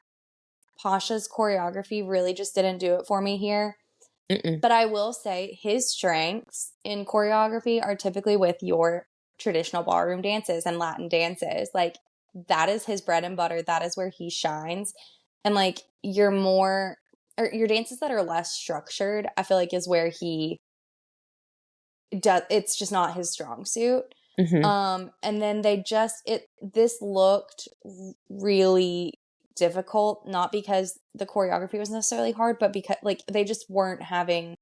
Pasha's choreography really just didn't do it for me here. Mm-mm. But I will say his strengths in choreography are typically with your traditional ballroom dances and Latin dances. Like that is his bread and butter. That is where he shines. And like your dances that are less structured, I feel like is where he does, it's just not his strong suit. Mm-hmm. And then this looked really difficult, not because the choreography was necessarily hard, but because like they just weren't having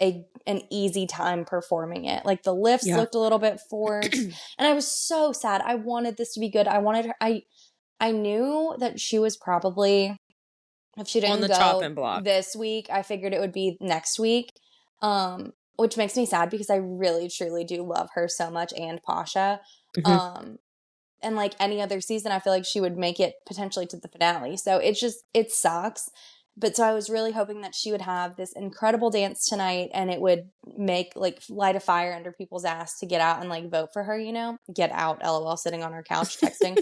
an easy time performing it. Like the lifts Yeah. looked a little bit forced, and I was so sad. I wanted this to be good. I wanted her. I knew that she was probably, if she On didn't the go chopping block. this week, I figured it would be next week. Which makes me sad because I really truly do love her so much, and Pasha. Mm-hmm. Um, and like any other season, I feel like she would make it potentially to the finale. So it sucks. But so I was really hoping that she would have this incredible dance tonight, and it would make like light a fire under people's ass to get out and like vote for her, you know? Get out, LOL, sitting on her couch texting.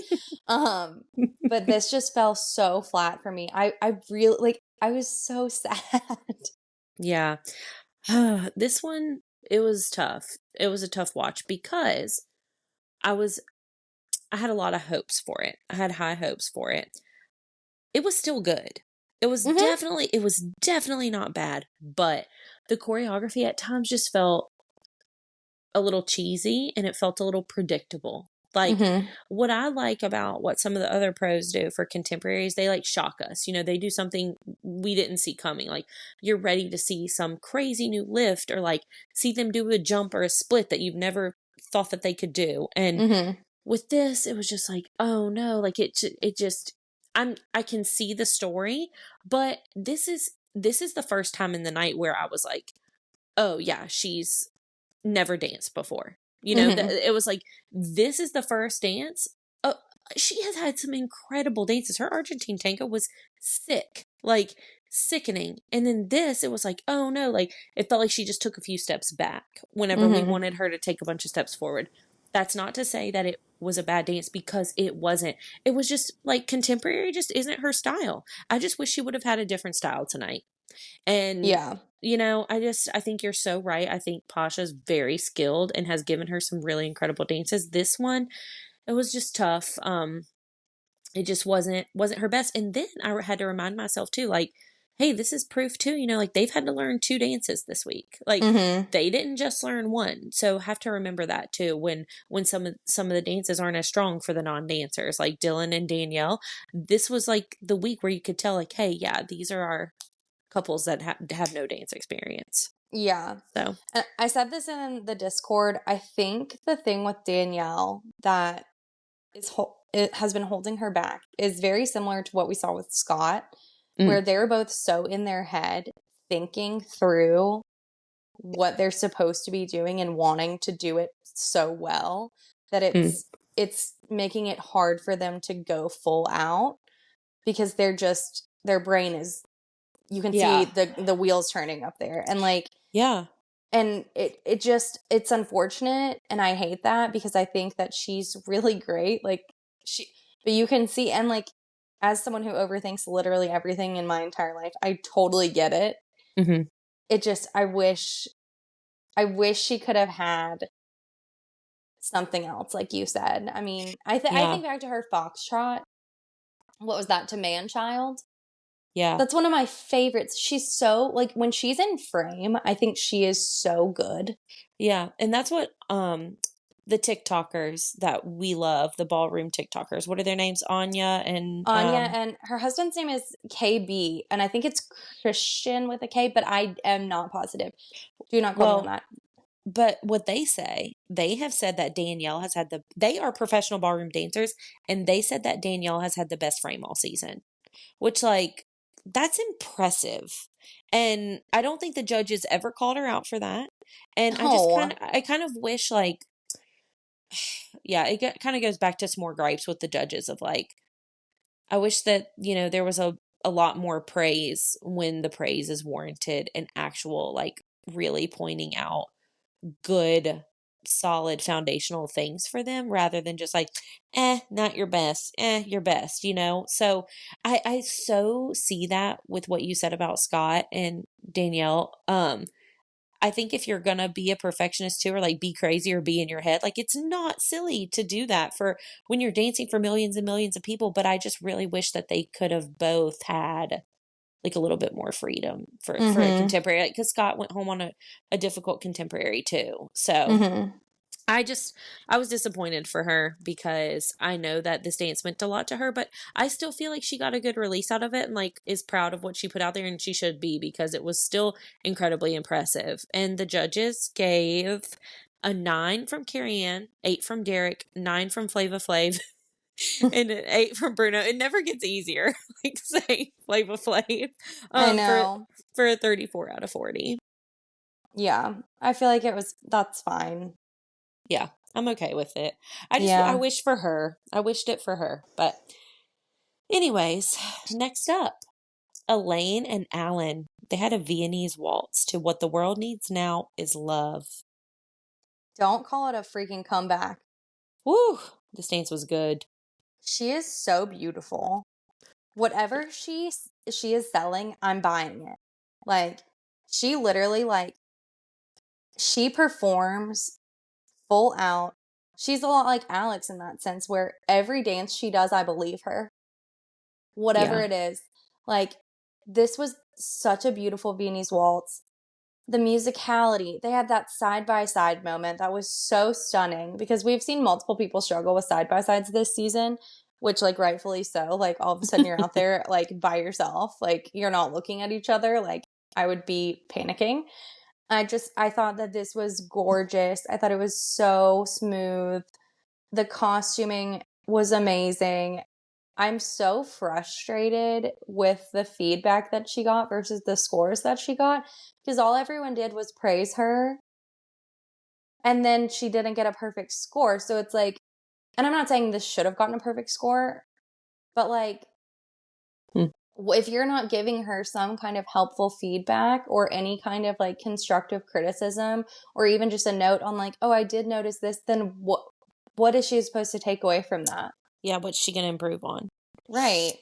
But this just fell so flat for me. I really like, I was so sad. Yeah. This one, it was tough. It was a tough watch because I had a lot of hopes for it. I had high hopes for it. It was still good. Mm-hmm. It was definitely not bad, but the choreography at times just felt a little cheesy and it felt a little predictable. Like Mm-hmm. what I like about what some of the other pros do for contemporaries, they like shock us. You know, they do something we didn't see coming. Like you're ready to see some crazy new lift or like see them do a jump or a split that you've never thought that they could do. And Mm-hmm. with this, it was just like, oh no, like it just I can see the story, but this is the first time in the night where I was like, oh yeah, she's never danced before. You know, Mm-hmm. it was like, this is the first dance. Oh, she has had some incredible dances. Her Argentine tango was sick, like sickening. And then this, it was like, oh no, like it felt like she just took a few steps back whenever we Mm-hmm. wanted her to take a bunch of steps forward. That's not to say that it was a bad dance because it wasn't. It was just like contemporary just isn't her style. I just wish she would have had a different style tonight. And Yeah. you know, I think you're so right. I think Pasha's very skilled and has given her some really incredible dances. This one, it was just tough. it just wasn't her best. And then I had to remind myself too, like, hey, this is proof too, like they've had to learn 2 dances this week. Like Mm-hmm. they didn't just learn one. So have to remember that too when some of the dances aren't as strong for the non-dancers, like Dylan and Danielle. This was like the week where you could tell, like, hey, yeah, these are our couples that have no dance experience. Yeah. So And I said this in the Discord. I think the thing with Danielle that it has been holding her back is very similar to what we saw with Scott, where they're both so in their head thinking through what they're supposed to be doing and wanting to do it so well that mm, it's making it hard for them to go full out because their brain is, you can see yeah. the wheels turning up there, and like, Yeah. and it's unfortunate, and I hate that because I think that she's really great, like she but you can see, and like, as someone who overthinks literally everything in my entire life, I totally get it. Mm-hmm. It just, I wish she could have had something else, like you said. I mean, I Yeah. think back to her foxtrot. What was that, to Man Child? Yeah. That's one of my favorites. She's so, like, when she's in frame, I think she is so good. Yeah. And that's what the TikTokers that we love, the ballroom TikTokers, what are their names? Anya and Anya, and her husband's name is KB, and I think it's Christian with a K, but I am not positive. Do not quote me on well, that. but what they say, they have said that Danielle has had they are professional ballroom dancers, and they said that Danielle has had the best frame all season, which, like, that's impressive. And I don't think the judges ever called her out for that. And No. I kind of wish, like, yeah, it kind of goes back to some more gripes with the judges of, like, I wish that, there was a lot more praise when the praise is warranted and actual, like, really pointing out good, solid foundational things for them rather than just like, not your best, your best. So I so see that with what you said about Scott and Danielle. I think if you're gonna be a perfectionist too, or like be crazy or be in your head, like, it's not silly to do that for when you're dancing for millions and millions of people. But I just really wish that they could have both had like a little bit more freedom for a Mm-hmm. contemporary, like, because Scott went home on a difficult contemporary too. So Mm-hmm. I was disappointed for her because I know that this dance meant a lot to her, but I still feel like she got a good release out of it and, like, is proud of what she put out there, and she should be because it was still incredibly impressive. And the judges gave a 9 from Carrie Ann, 8 from Derek, 9 from Flava Flav, and an 8 from Bruno. It never gets easier, like, say Flava Flav, I um, for know. for a 34 out of 40. Yeah. I feel like that's fine. Yeah, I'm okay with it. I Yeah. wish for her. I wished it for her. But anyways, next up, Elaine and Alan. They had a Viennese waltz to What the World Needs Now is Love. Don't call it a freaking comeback. Woo! This dance was good. She is so beautiful. Whatever she is selling, I'm buying it. Like, she literally, like, she performs full out. She's a lot like Alex in that sense, where every dance she does, I believe her. Whatever Yeah. it is. Like, this was such a beautiful Viennese waltz. The musicality, they had that side by side moment that was so stunning, because we've seen multiple people struggle with side by sides this season, which, like, rightfully so. Like, all of a sudden you're out there, like, by yourself, like, you're not looking at each other. Like, I would be panicking. I thought that this was gorgeous. I thought it was so smooth. The costuming was amazing. I'm so frustrated with the feedback that she got versus the scores that she got, because all everyone did was praise her, and then she didn't get a perfect score. So it's like, and I'm not saying this should have gotten a perfect score, but like, Hmm. if you're not giving her some kind of helpful feedback or any kind of like constructive criticism, or even just a note on like, oh, I did notice this, then what is she supposed to take away from that? Yeah, what's she going to improve on? Right.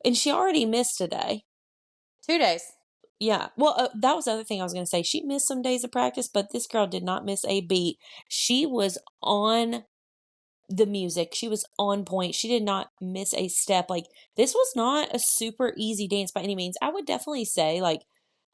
And she already missed a day. 2 days. Yeah. Well, that was the other thing I was going to say. She missed some days of practice, but this girl did not miss a beat. She was on the music. She was on point. She did not miss a step. Like, this was not a super easy dance by any means. I would definitely say, like,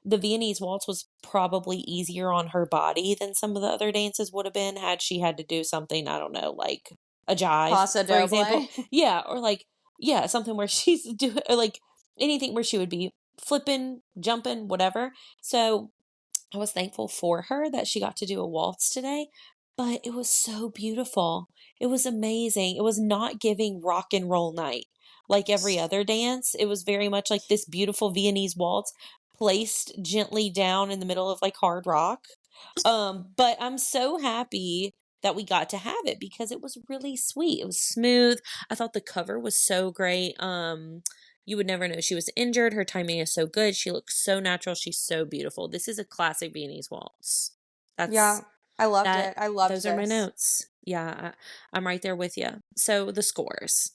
the Viennese waltz was probably easier on her body than some of the other dances would have been had she had to do something, I don't know, like a jive, Paso for example. doble. Yeah, or like, yeah, something where she's doing, or like anything where she would be flipping, jumping, whatever. So I was thankful for her that she got to do a waltz today, but it was so beautiful. It was amazing. It was not giving rock and roll night like every other dance. It was very much like this beautiful Viennese waltz placed gently down in the middle of like hard rock. But I'm so happy that we got to have it because it was really sweet. It was smooth. I thought the cover was so great. You would never know she was injured. Her timing is so good. She looks so natural. She's so beautiful. This is a classic Viennese waltz. Yeah, That's I loved that. it. I loved Those are my this. notes. Yeah, I'm right there with you. So the scores.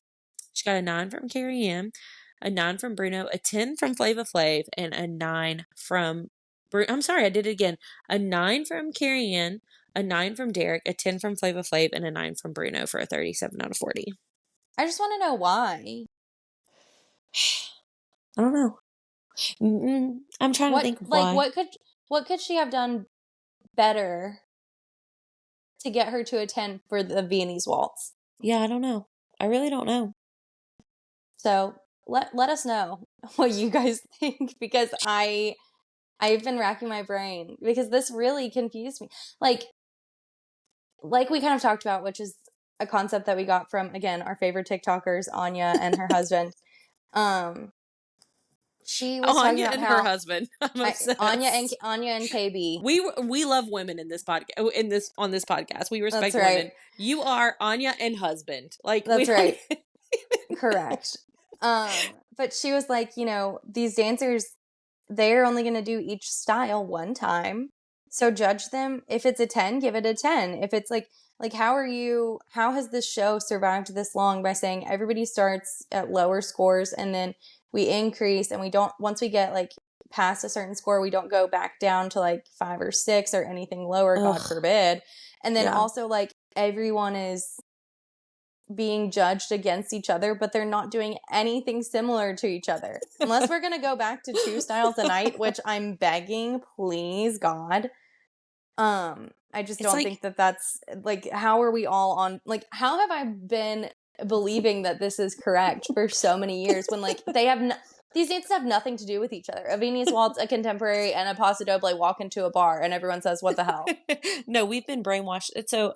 She got a 9 from Carrie Ann, a 9 from Bruno, a 10 from Flava Flav, and a 9 from I'm sorry, I did it again. A 9 from Carrie Ann, a 9 from Derek, a 10 from Flava Flav, and a 9 from Bruno for a 37 out of 40. I just want to know why. I don't know. I'm trying to think of why. What could she have done better to get her to a 10 for the Viennese waltz? Yeah, I don't know. I really don't know. So let us know what you guys think because I've been racking my brain because this really confused me. Like we kind of talked about, which is a concept that we got from, again, our favorite TikTokers, Anya and her husband. She was talking Anya about and how her husband. I'm obsessed. Anya and KB. We love women in this podcast. On this podcast, we respect That's right. women. You are Anya and husband. Like That's we right. Correct. But she was like, these dancers, they're only going to do each style one time. So judge them. If it's a 10, give it a 10. If it's like how has this show survived this long by saying everybody starts at lower scores and then we increase and we don't, once we get like past a certain score, we don't go back down to like 5 or 6 or anything lower, God forbid. And then also like everyone is being judged against each other, but they're not doing anything similar to each other. Unless we're going to go back to 2 styles a night, which I'm begging, please, God. I just don't think that that's, like, how are we all on, like, how have I been believing that this is correct for so many years when, like, they have, these dances have nothing to do with each other. A Viennese waltz, a contemporary, and a paso doble walk into a bar, and everyone says, what the hell? No, we've been brainwashed. So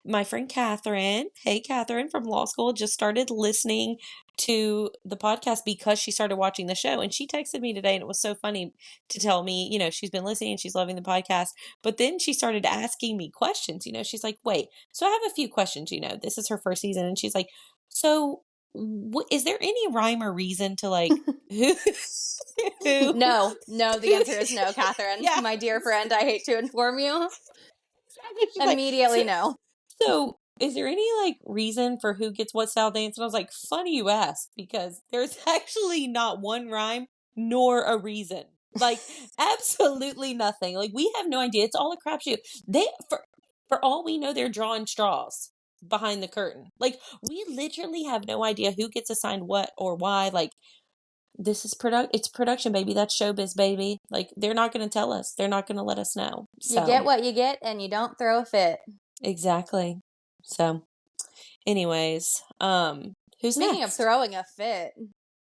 my friend Catherine, hey Catherine from law school, just started listening to the podcast because she started watching the show, and she texted me today, and it was so funny to tell me, she's been listening and she's loving the podcast, but then she started asking me questions. She's like, wait, so I have a few questions. This is her first season, and she's like, so is there any rhyme or reason to like who No, the answer is no, Catherine. Yeah. My dear friend, I hate to inform you. She's Immediately like, no. So is there any like reason for who gets what style dance? And I was like, funny you ask, because there's actually not one rhyme nor a reason. Like absolutely nothing. Like we have no idea. It's all a crapshoot. For all we know, they're drawing straws behind the curtain. Like we literally have no idea who gets assigned what or why. Like this is it's production, baby. That's showbiz, baby. Like they're not going to tell us. They're not going to let us know. So you get what you get and you don't throw a fit. Exactly. So anyways, who's Speaking next? of throwing a fit.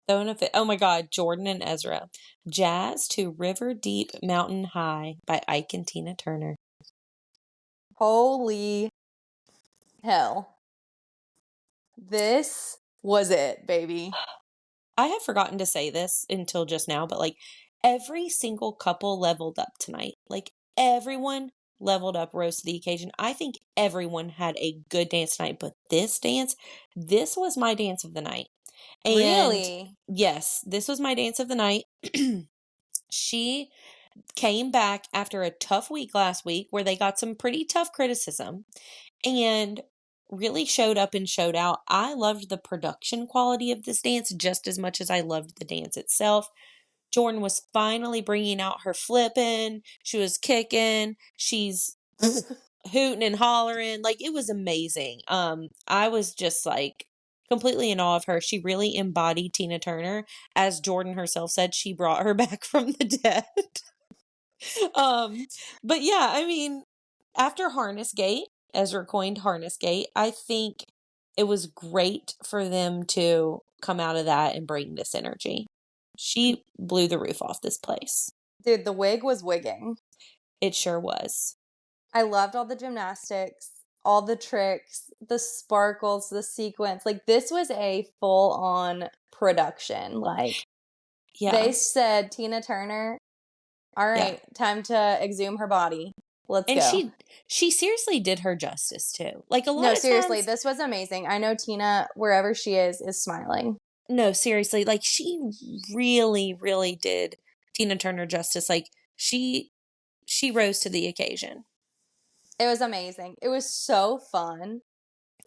Throwing a fit. Oh my God, Jordan and Ezra. Jazz to River Deep Mountain High by Ike and Tina Turner. Holy hell. This was it, baby. I have forgotten to say this until just now, but like every single couple leveled up tonight. Like everyone leveled up, rose to the occasion. I think everyone had a good dance tonight, but this was my dance of the night. And really? Yes, this was my dance of the night. She came back after a tough week last week where they got some pretty tough criticism and really showed up and showed out. I loved the production quality of this dance just as much as I loved the dance itself. Jordan was finally bringing out her flipping. She was kicking. She's hooting and hollering. Like, it was amazing. I was just like completely in awe of her. She really embodied Tina Turner. As Jordan herself said, she brought her back from the dead. um, but yeah, I mean, after Harness Gate, Ezra coined Harness Gate, I think it was great for them to come out of that and bring this energy. She blew the roof off this place. Dude, the wig was wigging. It sure was. I loved all the gymnastics, all the tricks, the sparkles, the sequence. Like, this was a full-on production. Like, Yeah. they said, Tina Turner, all right, time to exhume her body. Let's go. And she seriously did her justice too. Like, a lot No, of seriously, times, this was amazing. I know Tina, wherever she is smiling. no, seriously, like, she really, really did Tina Turner justice. Like, she rose to the occasion. It was amazing. It was so fun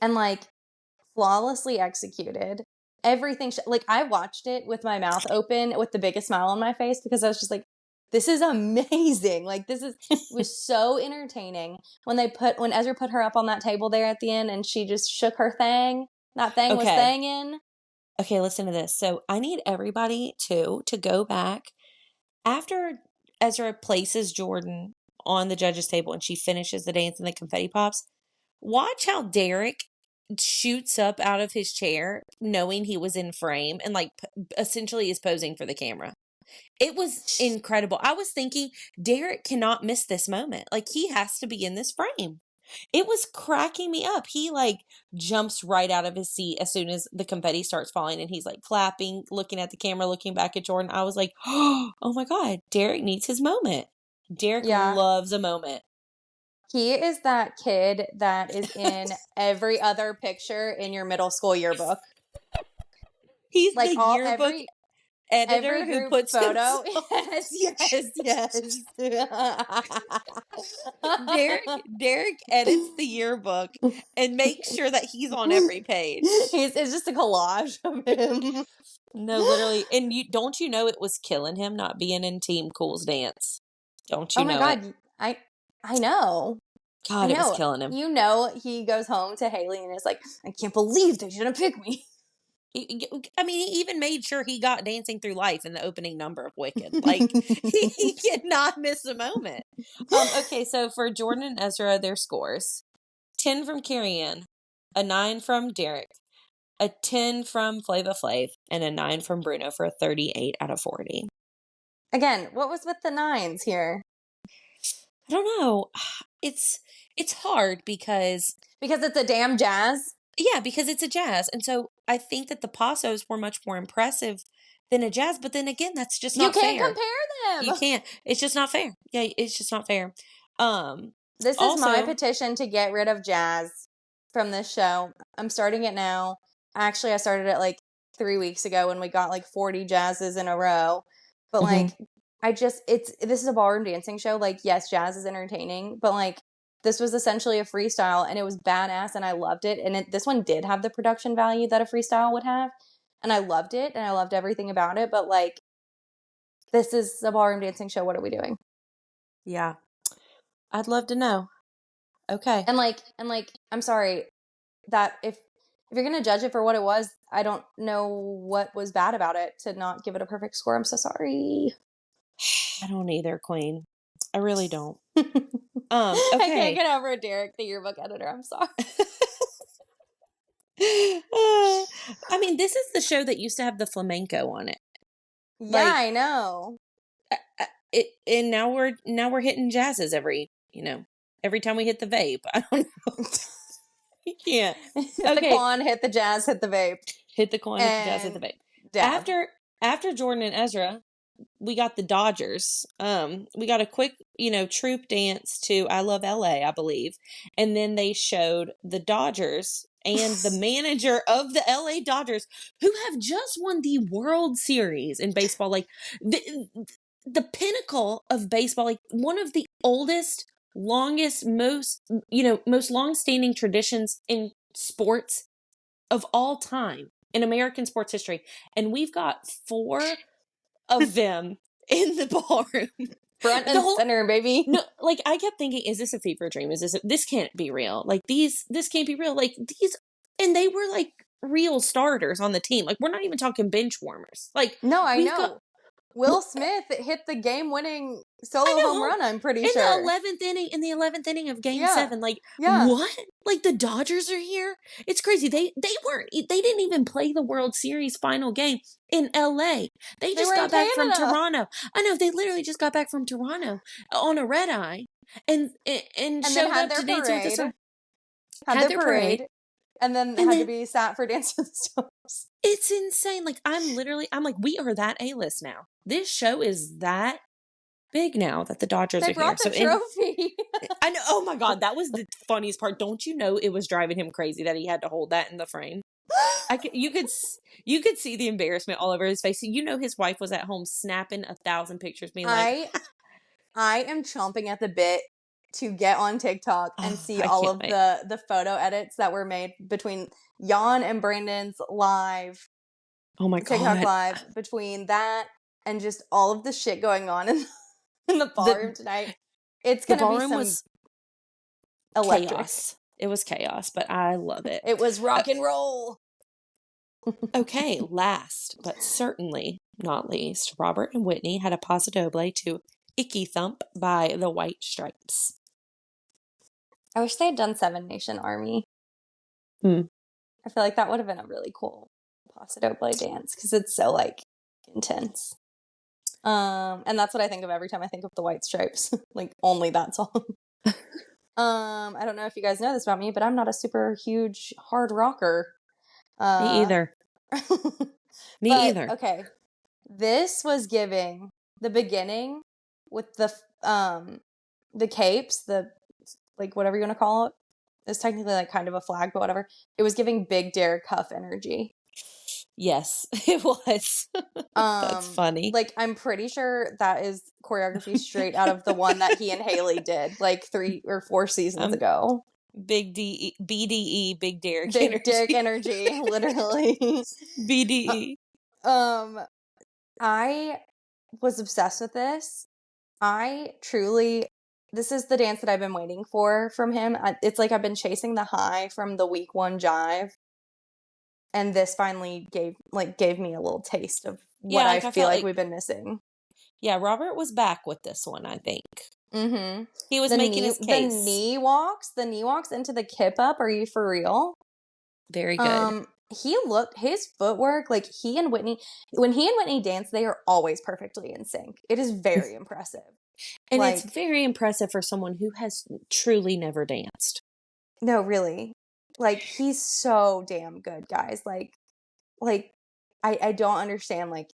and like flawlessly executed. Everything, like, I watched it with my mouth open with the biggest smile on my face because I was just like, this is amazing. Like, it was so entertaining. When Ezra put her up on that table there at the end and she just shook her thing, that thing was thangin'. Okay, listen to this. So I need everybody to go back after Ezra places Jordan on the judges table and she finishes the dance and the confetti pops. Watch how Derek shoots up out of his chair knowing he was in frame and like essentially is posing for the camera. It was incredible. I was thinking Derek cannot miss this moment. Like, he has to be in this frame. It was cracking me up. He like jumps right out of his seat as soon as the confetti starts falling and he's like clapping, looking at the camera, looking back at Jordan. I was like, oh my God, Derek needs his moment. Derek loves a moment. He is that kid that is in every other picture in your middle school yearbook. He's like the yearbook editor who puts photo. Yes. Derek edits the yearbook and makes sure that he's on every page. It's just a collage of him. No, literally. And don't you know it was killing him not being in Team Cool's dance? Don't you know? Oh my God. I know. God, it was killing him. You know, he goes home to Haley and is like, I can't believe they didn't pick me. I mean, he even made sure he got Dancing Through Life in the opening number of Wicked. Like, he cannot miss a moment. Okay, so for Jordan and Ezra, their scores. 10 from Carrie-Ann, a 9 from Derek, a 10 from Flava Flav, and a 9 from Bruno for a 38 out of 40. Again, what was with the 9s here? I don't know. It's hard because it's a damn jazz. Yeah, because it's a jazz. And so I think that the pasos were much more impressive than a jazz. But then again, that's just not fair. You can't compare them. You can't. It's just not fair. Yeah, it's just not fair. This is my petition to get rid of jazz from this show. I'm starting it now. Actually, I started it like 3 weeks ago when we got like 40 jazzes in a row. But like, this is a ballroom dancing show. Like, yes, jazz is entertaining, but like, this was essentially a freestyle and it was badass and I loved it. And this one did have the production value that a freestyle would have. And I loved it and I loved everything about it. But like, this is a ballroom dancing show. What are we doing? Yeah. I'd love to know. Okay. And like, I'm sorry that if you're going to judge it for what it was, I don't know what was bad about it to not give it a perfect score. I'm so sorry. I don't either, Queen. I really don't. Okay. I can't get over Derek, the yearbook editor. I'm sorry. I mean, this is the show that used to have the flamenco on it. Yeah, like, I know. And now we're hitting jazzes every time we hit the vape. I don't know. Yeah. Hit the quan, hit the jazz, hit the vape. Hit the quan, hit the jazz, hit the vape. Dab. After Jordan and Ezra, we got the Dodgers. We got a quick, troop dance to I Love LA, I believe. And then they showed the Dodgers and the manager of the LA Dodgers, who have just won the World Series in baseball. Like, the pinnacle of baseball, like one of the oldest, longest, most long-standing traditions in sports of all time in American sports history. And we've got 4 of them in the ballroom Front and center, baby. No, like I kept thinking, is this a fever dream? This can't be real. Like this can't be real. Like these, and they were like real starters on the team. Like we're not even talking bench warmers. Like no, I we've know. got Will Smith hit the game-winning solo home run, I'm pretty sure. In the 11th inning of Game 7. Like, what? Like, the Dodgers are here? It's crazy. They didn't even play the World Series final game in L.A. They just got back from Toronto. I know, they literally just got back from Toronto on a red eye and showed up to Dance with the Stars. Had their parade. And then had to be sat for Dance with the Stars. It's insane. Like, I'm like, we are that A-list now. This show is that big now that the Dodgers are here. They brought the trophy. I know. Oh my God, that was the funniest part. Don't you know it was driving him crazy that he had to hold that in the frame? You could see the embarrassment all over his face. You know, his wife was at home snapping 1,000 pictures, being like, I am chomping at the bit to get on TikTok and see all of the photo edits that were made between Jan and Brandon's live. Oh my God. TikTok live, between that and just all of the shit going on in the ballroom tonight. It's going to be some electric. Chaos. It was chaos, but I love it. It was rock and roll. Okay, last but certainly not least, Robert and Whitney had a paso doble to Icky Thump by the White Stripes. I wish they had done Seven Nation Army. I feel like that would have been a really cool paso doble dance because it's so like intense. And that's what I think of every time I think of the White Stripes. Like only that song. I don't know if you guys know this about me, but I'm not a super huge hard rocker. Me either. Me either. Okay. This was giving the beginning with the capes, the like whatever you want to call it. It's technically like kind of a flag, but whatever. It was giving Big Derek Huff energy. Yes, it was. That's funny. Like, I'm pretty sure that is choreography straight out of the one that he and Haley did like 3 or 4 seasons ago. BDE, Big Derek Big energy. Derek energy, literally. BDE. I was obsessed with this. This is the dance that I've been waiting for from him. It's like I've been chasing the high from the week 1 jive. And this finally gave me a little taste of what I feel like we've been missing. Yeah, Robert was back with this one, I think. Mm-hmm. He was making his case. The knee walks into the kip up. Are you for real? Very good. His footwork, like when he and Whitney dance, they are always perfectly in sync. It is very impressive. And it's very impressive for someone who has truly never danced. No, really. Like, he's so damn good, guys. Like I don't understand, like,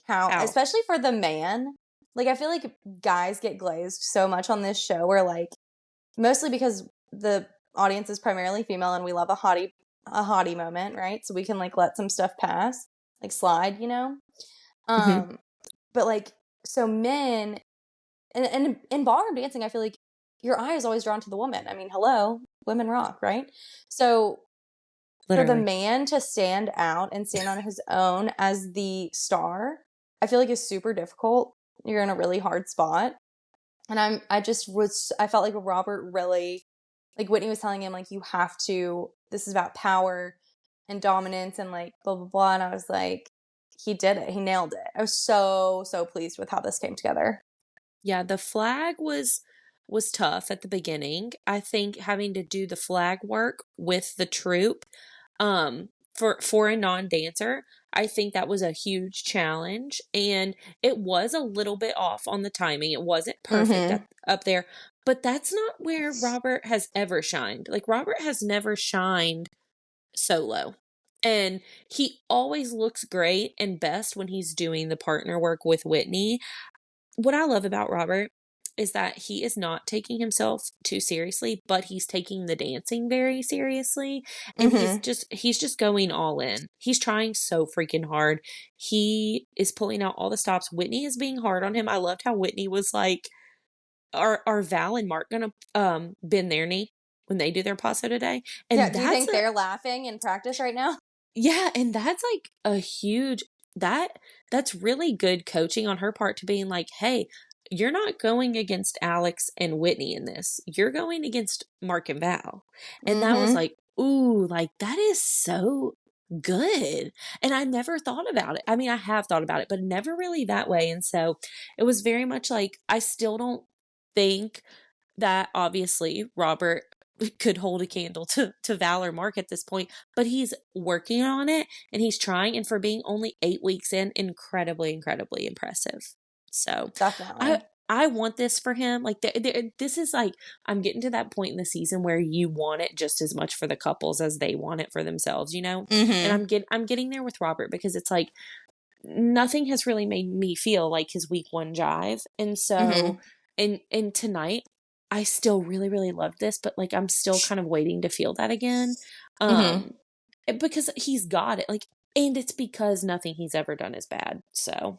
how, especially for the man. Like, I feel like guys get glazed so much on this show where, like, mostly because the audience is primarily female and we love a hottie moment, right? So we can, like, let some stuff pass, like, slide, you know? But, like, so men, and in ballroom dancing, I feel like your eye is always drawn to the woman. I mean, hello, women rock, right? So literally, for the man to stand out and stand on his own as the star, I feel like is super difficult. You're in a really hard spot. And I felt like Robert really, like Whitney was telling him, like, you have to, this is about power and dominance and like blah, blah, blah. And I was like, he did it. He nailed it. I was so, so pleased with how this came together. Yeah, the flag was tough at the beginning. I think having to do the flag work with the troupe, for a non-dancer, I think that was a huge challenge, and it was a little bit off on the timing. It wasn't perfect up there, but that's not where Robert has ever shined. Like, Robert has never shined solo, and he always looks great and best when he's doing the partner work with Whitney. What I love about Robert is that he is not taking himself too seriously, but he's taking the dancing very seriously. And he's just going all in. He's trying so freaking hard. He is pulling out all the stops. Whitney is being hard on him. I loved how Whitney was like, are Val and Mark gonna bend their knee when they do their paso today? And yeah, do you think they're laughing in practice right now? Yeah, and that's like a huge, that's really good coaching on her part to being like, hey, you're not going against Alex and Whitney in this. You're going against Mark and Val. And that was Mm-hmm. like, ooh, like that is so good. And I never thought about it. I mean, I have thought about it, but never really that way. And so it was very much like, I still don't think that obviously Robert could hold a candle to Val or Mark at this point, but he's working on it and he's trying. And for being only 8 weeks in, incredibly, incredibly impressive. So I, Definitely. I want this for him. Like this is like, I'm getting to that point in the season where you want it just as much for the couples as they want it for themselves, you know? And Mm-hmm. I'm getting there with Robert because it's like, nothing has really made me feel like his week 1 jive. And so, Mm-hmm. and tonight, I still really, really loved this, but like, I'm still kind of waiting to feel that again. Mm-hmm. Because he's got it. Like, and it's because nothing he's ever done is bad. So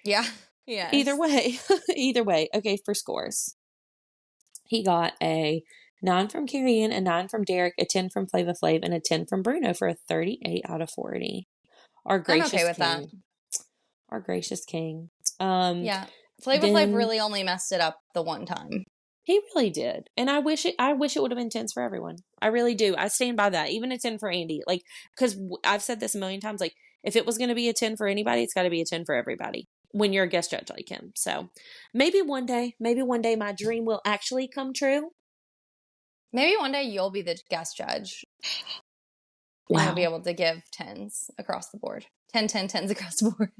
Yeah. either Yes. way, either way. Okay. For scores, he got a 9 from Carrie Ann, a 9 from Derek, a 10 from Flava Flav, and a 10 from Bruno for a 38 out of 40. Our I'm okay gracious with that. king. Our gracious king. Um, Yeah. Flavor Flav then really only messed it up the one time. he really did. And I wish it would have been 10s for everyone. I really do. I stand by that. Even a 10 for Andy. Like, because I've said this a million times. Like, if it was going to be a 10 for anybody, it's got to be a 10 for everybody when you're a guest judge like him. So maybe one day my dream will actually come true. Maybe one day you'll be the guest judge and you'll be Wow. able to give 10s across the board. 10, 10, 10s across the board.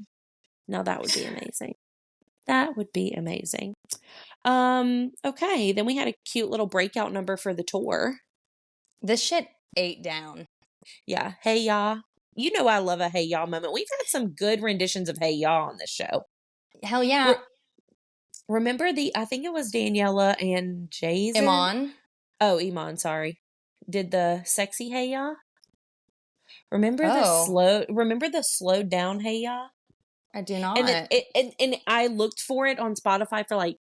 Now that would be amazing. That would be amazing. Okay. Then we had a cute little breakout number for the tour. This shit ate down. Yeah. Hey, y'all. You know I love a hey, y'all moment. We've had some good renditions of hey, y'all on this show. Hell yeah. Remember I think it was Daniela and Jason? Iman. Oh, Iman, sorry. Did the sexy hey, y'all? Remember Oh, the slowed down hey, y'all? I do And then not. and I looked for it on Spotify for like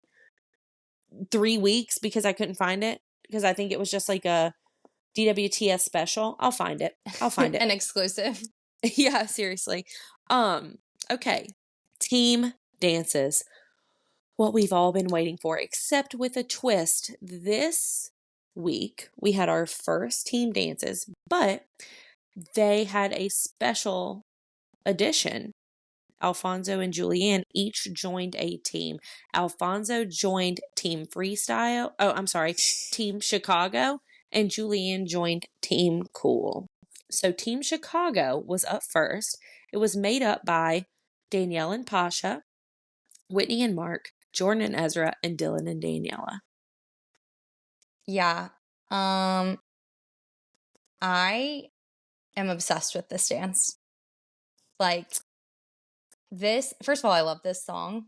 3 weeks because I couldn't find it because I think it was just like a DWTS special. I'll find it. An exclusive. Yeah, seriously. Okay. Team dances. What we've all been waiting for, except with a twist. This week, we had our first team dances, but they had a special addition. Alfonso and Julianne each joined a team. Alfonso joined Team Freestyle. Oh, I'm sorry, Team Chicago, and Julianne joined Team Cool. So Team Chicago was up first. It was made up by Danielle and Pasha, Whitney and Mark, Jordan and Ezra, and Dylan and Daniela. Yeah. I am obsessed with this dance. Like this, first of all, I love this song,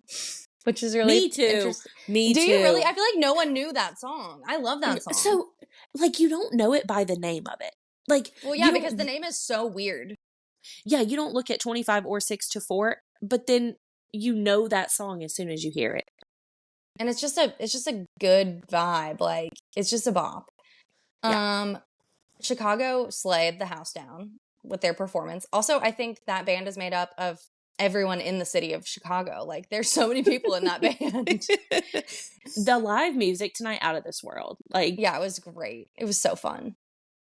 which is really Me too. interesting. Me Do too. you really? I feel like no one knew that song. I love that song. So, like, you don't know it by the name of it. Like, Well, you yeah, because the don't, name is so weird. yeah, you don't look at 25 or 6 to 4, but then you know that song as soon as you hear it. And it's just a good vibe. Like it's just a bop. Yeah. Chicago slayed the house down with their performance. Also, I think that band is made up of everyone in the city of Chicago. Like there's so many people in that band. The live music tonight, out of this world. Like, Yeah, it was great. It was so fun.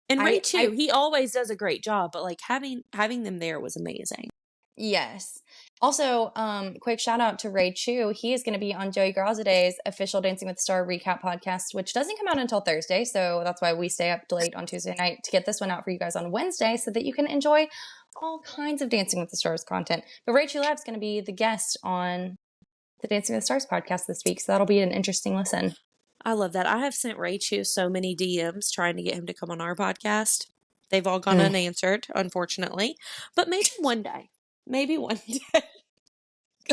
and Ray too. I He always does a great job, but like having them there was amazing. Yes. Also, quick shout out to Ray Chu. He is going to be on Joey Grazaday's official Dancing with the Star recap podcast, which doesn't come out until Thursday. So that's why we stay up late on Tuesday night to get this one out for you guys on Wednesday so that you can enjoy all kinds of Dancing with the Stars content. But Ray Chu Lab's going to be the guest on the Dancing with the Stars podcast this week. So that'll be an interesting listen. I love that. I have sent Ray Chu so many DMs trying to get him to come on our podcast. They've all gone unanswered, unfortunately. But maybe one day. Maybe one day.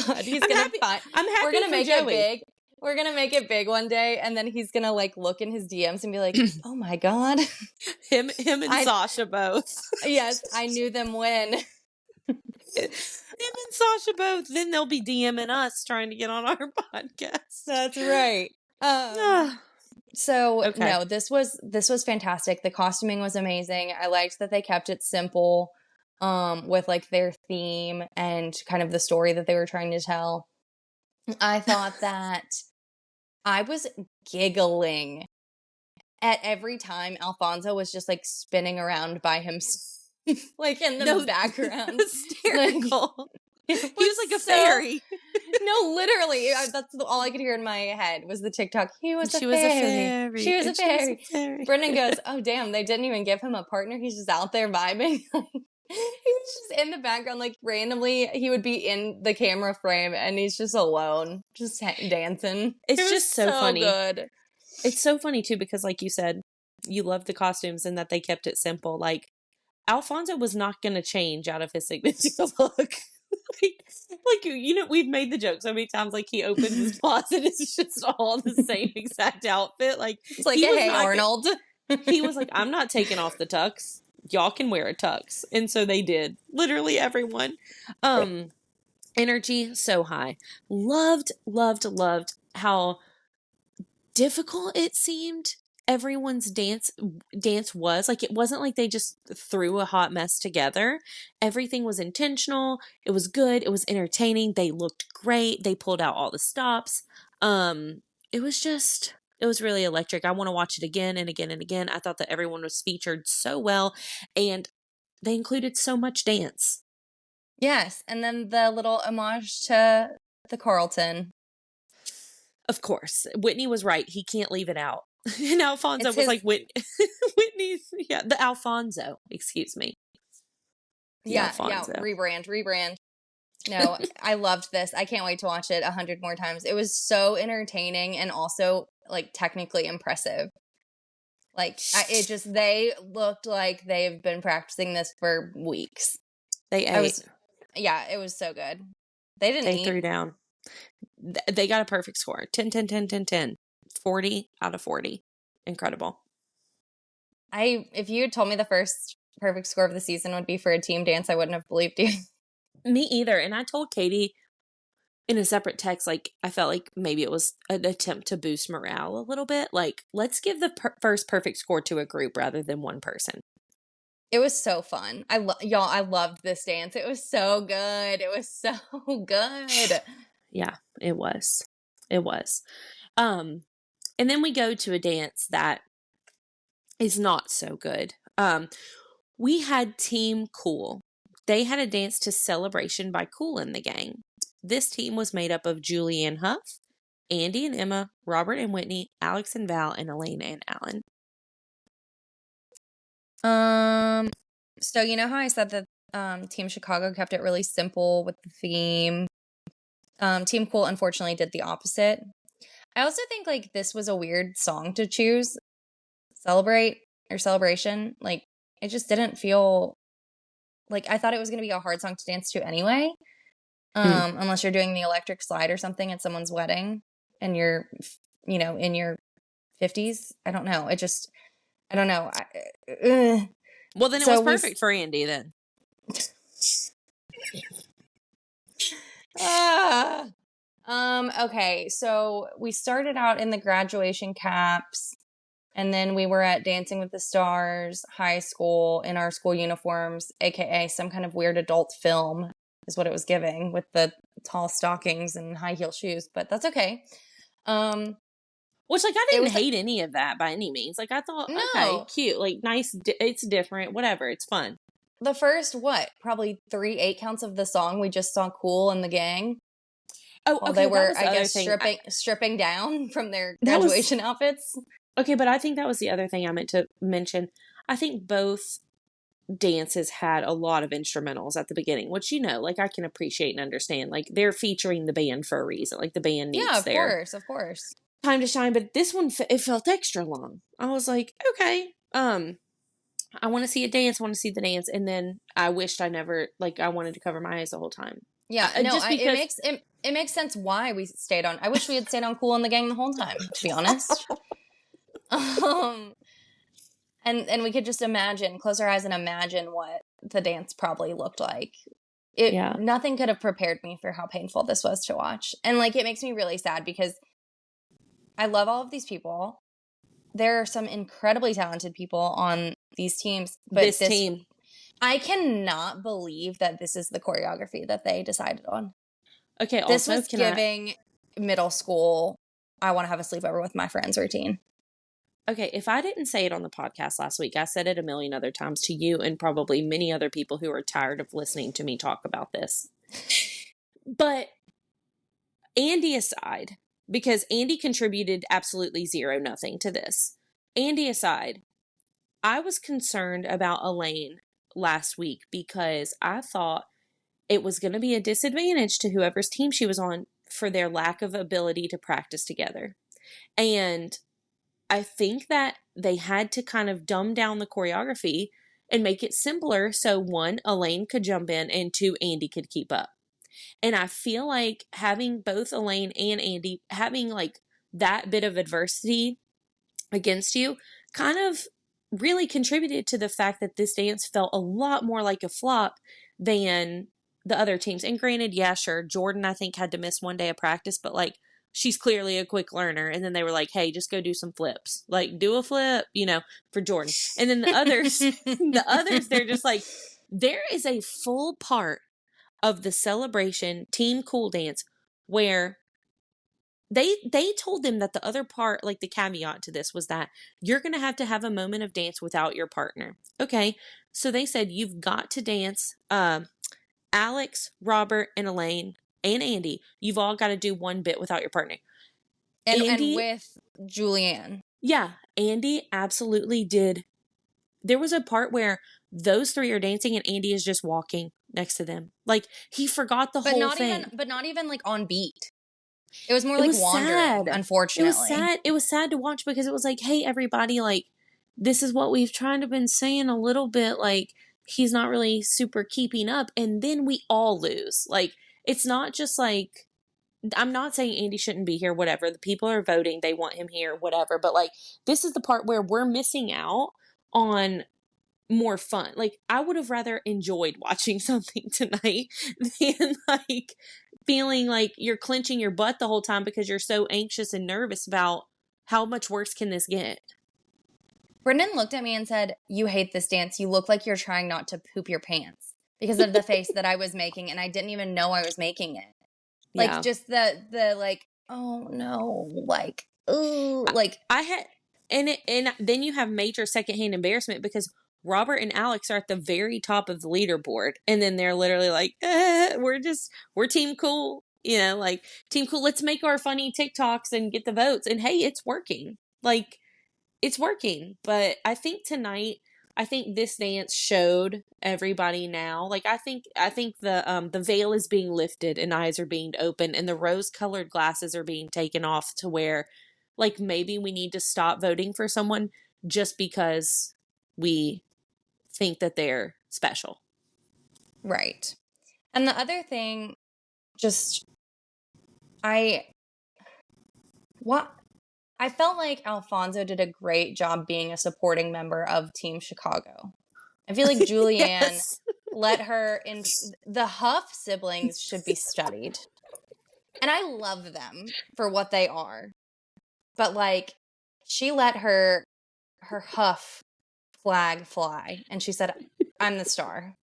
God, he's gonna find. I'm happy We're gonna for make Joey. it big. We're gonna make it big one day, and then he's gonna like look in his DMs and be like, "Oh my god, Him and Sasha both. Yes, I knew them when." Him and Sasha both. Then they'll be DMing us trying to get on our podcast. That's right. So Okay. no, this was fantastic. The costuming was amazing. I liked that they kept it simple, with like their theme and kind of the story that they were trying to tell. I thought that I was giggling at every time Alfonso was just like spinning around by himself, like in the No, background. Like, hysterical. it He was like a so fairy. no, literally, that's all I could hear in my head was the TikTok. He was a She was a fairy. fairy. She was a And she was a fairy. fairy. Brendan goes, "Oh damn, they didn't even give him a partner. He's just out there vibing." He was just in the background, like randomly. He would be in the camera frame, and he's just alone, just dancing. It's It was just so funny. good. It's so funny too because, like you said, you love the costumes and that they kept it simple. Like Alfonso was not going to change out of his signature look. like you know, we've made the joke so many times. Like he opens his closet, it's just all the same exact outfit. Like It's like, he was hey, not. Arnold. He was like, I'm not taking off the tux. Y'all can wear a tux, and so they did. Literally everyone. Energy so high. Loved how difficult it seemed everyone's dance was. Like it wasn't like they just threw a hot mess together. Everything was intentional. It was good. It was entertaining. They looked great. They pulled out all the stops. It was really electric. I want to watch it again and again and again. I thought that everyone was featured so well and they included so much dance. Yes, and then the little homage to the Carlton. Of course, Whitney was right. He can't leave it out. And Alfonso was like, Whitney's, yeah, the Alfonso, excuse me. Alfonso. Rebrand. No, I loved this. I can't wait to watch it 100 more times. It was so entertaining and also like technically impressive. Like they looked like they've been practicing this for weeks. They ate. It was so good. They threw down. They got a perfect score. 10, 10, 10, 10, 10. 40 out of 40. Incredible. If you had told me the first perfect score of the season would be for a team dance, I wouldn't have believed you. Me either. And I told Katie in a separate text, like, I felt like maybe it was an attempt to boost morale a little bit. Like, let's give the first perfect score to a group rather than one person. It was so fun. I loved this dance. It was so good. It was so good. Yeah, it was. It was. And then we go to a dance that is not so good. We had Team Cool. They had a dance to Celebration by Kool and the Gang. This team was made up of Julianne Hough, Andy and Emma, Robert and Whitney, Alex and Val, and Elaine and Alan. So you know how I said that Team Chicago kept it really simple with the theme? Team Cool unfortunately did the opposite. I also think like this was a weird song to choose. Celebration. Like it just didn't feel like I thought it was going to be a hard song to dance to anyway. Unless you're doing the electric slide or something at someone's wedding and you're, in your 50s. I don't know. I don't know. Well, then it was perfect for Andy then. Okay. So we started out in the graduation caps and then we were at Dancing with the Stars high school in our school uniforms, aka some kind of weird adult film is what it was giving with the tall stockings and high heel shoes, but that's okay. Which, like, I didn't hate any of that by any means. Like, I thought, okay, cute, like, nice, it's different, whatever, it's fun. The first, probably 3 8 counts of the song, we just saw Kool and the Gang. Oh, while okay, they were, I guess, stripping down from their graduation outfits. Okay, but I think that was the other thing I meant to mention. I think both dances had a lot of instrumentals at the beginning, which, like, I can appreciate and understand. Like, they're featuring the band for a reason. Like, the band needs of course. time to shine, but this one, it felt extra long. I was like, okay, I want to see a dance, want to see the dance, and then I wished I never, like, I wanted to cover my eyes the whole time. Yeah, it makes sense why we stayed on. I wish we had stayed on Kool and the Gang the whole time, to be honest. And we could just close our eyes and imagine what the dance probably looked like. Nothing could have prepared me for how painful this was to watch. And like, it makes me really sad because I love all of these people. There are some incredibly talented people on these teams, but this team, I cannot believe that this is the choreography that they decided on. Okay, this was giving middle school, I want to have a sleepover with my friends routine. Okay, if I didn't say it on the podcast last week, I said it a million other times to you and probably many other people who are tired of listening to me talk about this. But Andy aside, because Andy contributed absolutely nothing to this. Andy aside, I was concerned about Elaine last week because I thought it was going to be a disadvantage to whoever's team she was on for their lack of ability to practice together. And I think that they had to kind of dumb down the choreography and make it simpler so one, Elaine could jump in, and two, Andy could keep up. And I feel like having both Elaine and Andy having like that bit of adversity against you kind of really contributed to the fact that this dance felt a lot more like a flop than the other teams. And granted, yeah, sure, Jordan, I think, had to miss one day of practice, but like, she's clearly a quick learner. And then they were like, hey, just go do some flips. Like, do a flip, for Jordan. And then the others, they're just like, there is a full part of the celebration team cool dance where they told them that the other part, like the caveat to this was that you're going to have a moment of dance without your partner. Okay. So they said, you've got to dance, Alex, Robert, and Elaine, and Andy, you've all got to do one bit without your partner. And with Julianne. Yeah, Andy absolutely did. There was a part where those three are dancing and Andy is just walking next to them. Like, he forgot the whole thing. But not even like on beat. It was more like wandering, sad. Unfortunately. It was sad. It was sad to watch because it was like, hey, everybody, like, this is what we've tried to been saying a little bit, like, he's not really super keeping up, and then we all lose. Like, it's not just like, I'm not saying Andy shouldn't be here, whatever. The people are voting, they want him here, whatever. But like, this is the part where we're missing out on more fun. Like, I would have rather enjoyed watching something tonight than like feeling like you're clenching your butt the whole time because you're so anxious and nervous about how much worse can this get. Brendan looked at me and said, you hate this dance. You look like you're trying not to poop your pants because of the face that I was making, and I didn't even know I was making it. Like, just the like, oh no, like, ooh, like. I had, and then you have major secondhand embarrassment because Robert and Alex are at the very top of the leaderboard, and then they're literally like, we're team cool, like, team cool, let's make our funny TikToks and get the votes, and hey, it's working. Like, it's working. But I think this dance showed everybody now. Like, I think the veil is being lifted and eyes are being opened and the rose-colored glasses are being taken off to where, like, maybe we need to stop voting for someone just because we think that they're special. Right. And the other thing, I felt like Alfonso did a great job being a supporting member of Team Chicago. I feel like Julianne let her in. The Huff siblings should be studied. And I love them for what they are. But like, she let her Huff flag fly. And she said, I'm the star.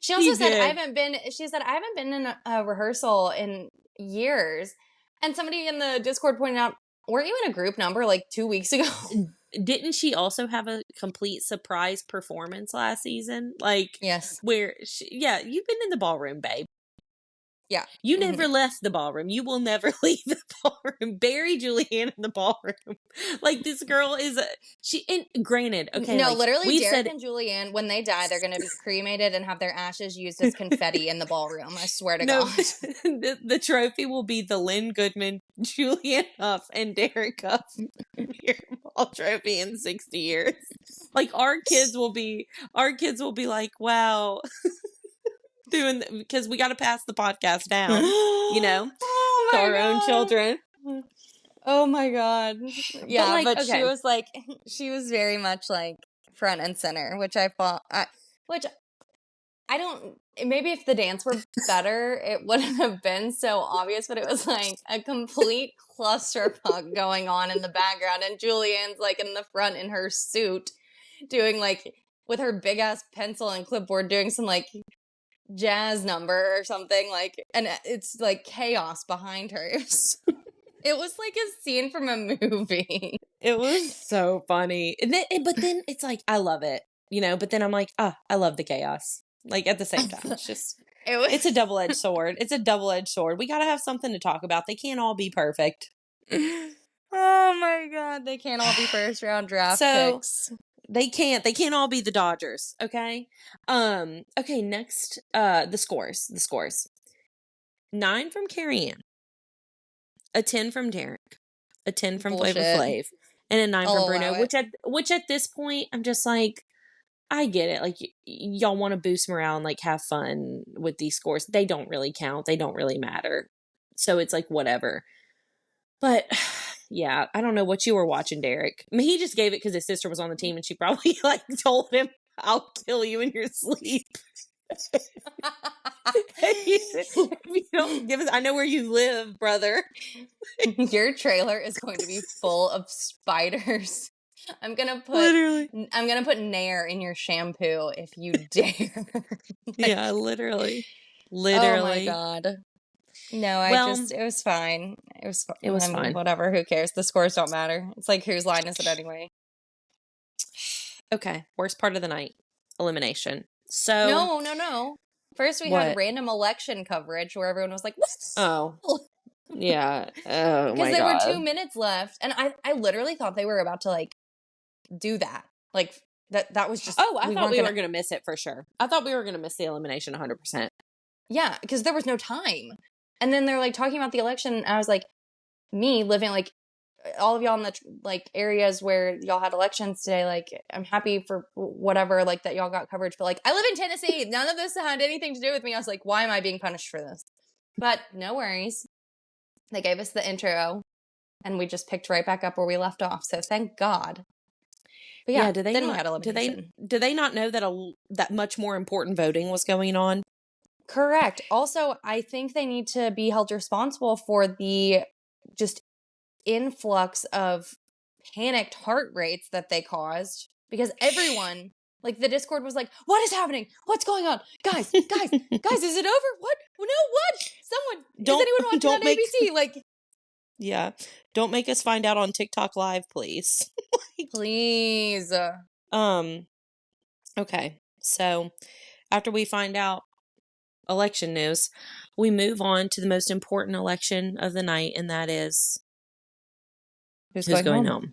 She also said, I haven't been in a rehearsal in years. And somebody in the Discord pointed out, weren't you in a group number like 2 weeks ago? Didn't she also have a complete surprise performance last season? Like, yes. Where, you've been in the ballroom, babe. Yeah. You never left the ballroom. You will never leave the ballroom. Bury Julianne in the ballroom. Like, this girl is and granted, okay. No, like, literally, Derek and Julianne, when they die, they're going to be cremated and have their ashes used as confetti in the ballroom. I swear to God. The trophy will be the Lynn Goodman, Julianne Huff, and Derek Huff ball trophy in 60 years. Like, our kids will be like, wow. Because we got to pass the podcast down, oh to our own children. Oh my God. Yeah, but okay. she was very much like front and center, which I thought, maybe if the dance were better, it wouldn't have been so obvious, but it was like a complete clusterfuck going on in the background. And Julianne's like in the front in her suit doing like, with her big ass pencil and clipboard, doing some like jazz number or something, like, and it's like chaos behind her. It was like a scene from a movie. It was so funny. But then it's like, I love it, but then I'm like, I love the chaos. Like at the same time, it's a double-edged sword. It's a double-edged sword. We got to have something to talk about. They can't all be perfect. Oh my God. They can't all be first round draft picks. They can't all be the Dodgers. Okay. Okay. Next, the scores. 9 from Carrie Ann, a 10 from Derek, a 10 from Flav Flav, and a 9 from Bruno, which at this point, I'm just like, I get it. Like, y'all want to boost morale and like have fun with these scores. They don't really count. They don't really matter. So it's like, whatever. But yeah, I don't know what you were watching, Derek. I mean, he just gave it because his sister was on the team and she probably like told him, I'll kill you in your sleep. If you don't give us, I know where you live, brother. Your trailer is going to be full of spiders. I'm gonna put Nair in your shampoo if you dare. Yeah, literally. Oh my God. No, it was fine. It was fine. Whatever, who cares? The scores don't matter. It's like, whose line is it anyway? Okay, worst part of the night, elimination. So No. First we had random election coverage where everyone was like, what? Oh. Yeah. Oh because there were 2 minutes left. And I literally thought they were about to like do that. Like that was just. Oh, I thought we were going to miss it for sure. I thought we were going to miss the elimination 100%. Yeah, because there was no time. And then they're like talking about the election. And I was like, me living like all of y'all in the like areas where y'all had elections today, like I'm happy for whatever, like that y'all got coverage, but like I live in Tennessee, none of this had anything to do with me. I was like, why am I being punished for this? But no worries, they gave us the intro and we just picked right back up where we left off, so thank God. But yeah, do they not know that that much more important voting was going on? Correct. Also, I think they need to be held responsible for the just influx of panicked heart rates that they caused, because everyone, like the Discord was like, what is happening? What's going on? Guys, is it over? What? No, what? Someone, is anyone watching on ABC? Like, yeah, don't make us find out on TikTok live, please. Please. Okay, so after we find out election news, we move on to the most important election of the night, and that is who's going home.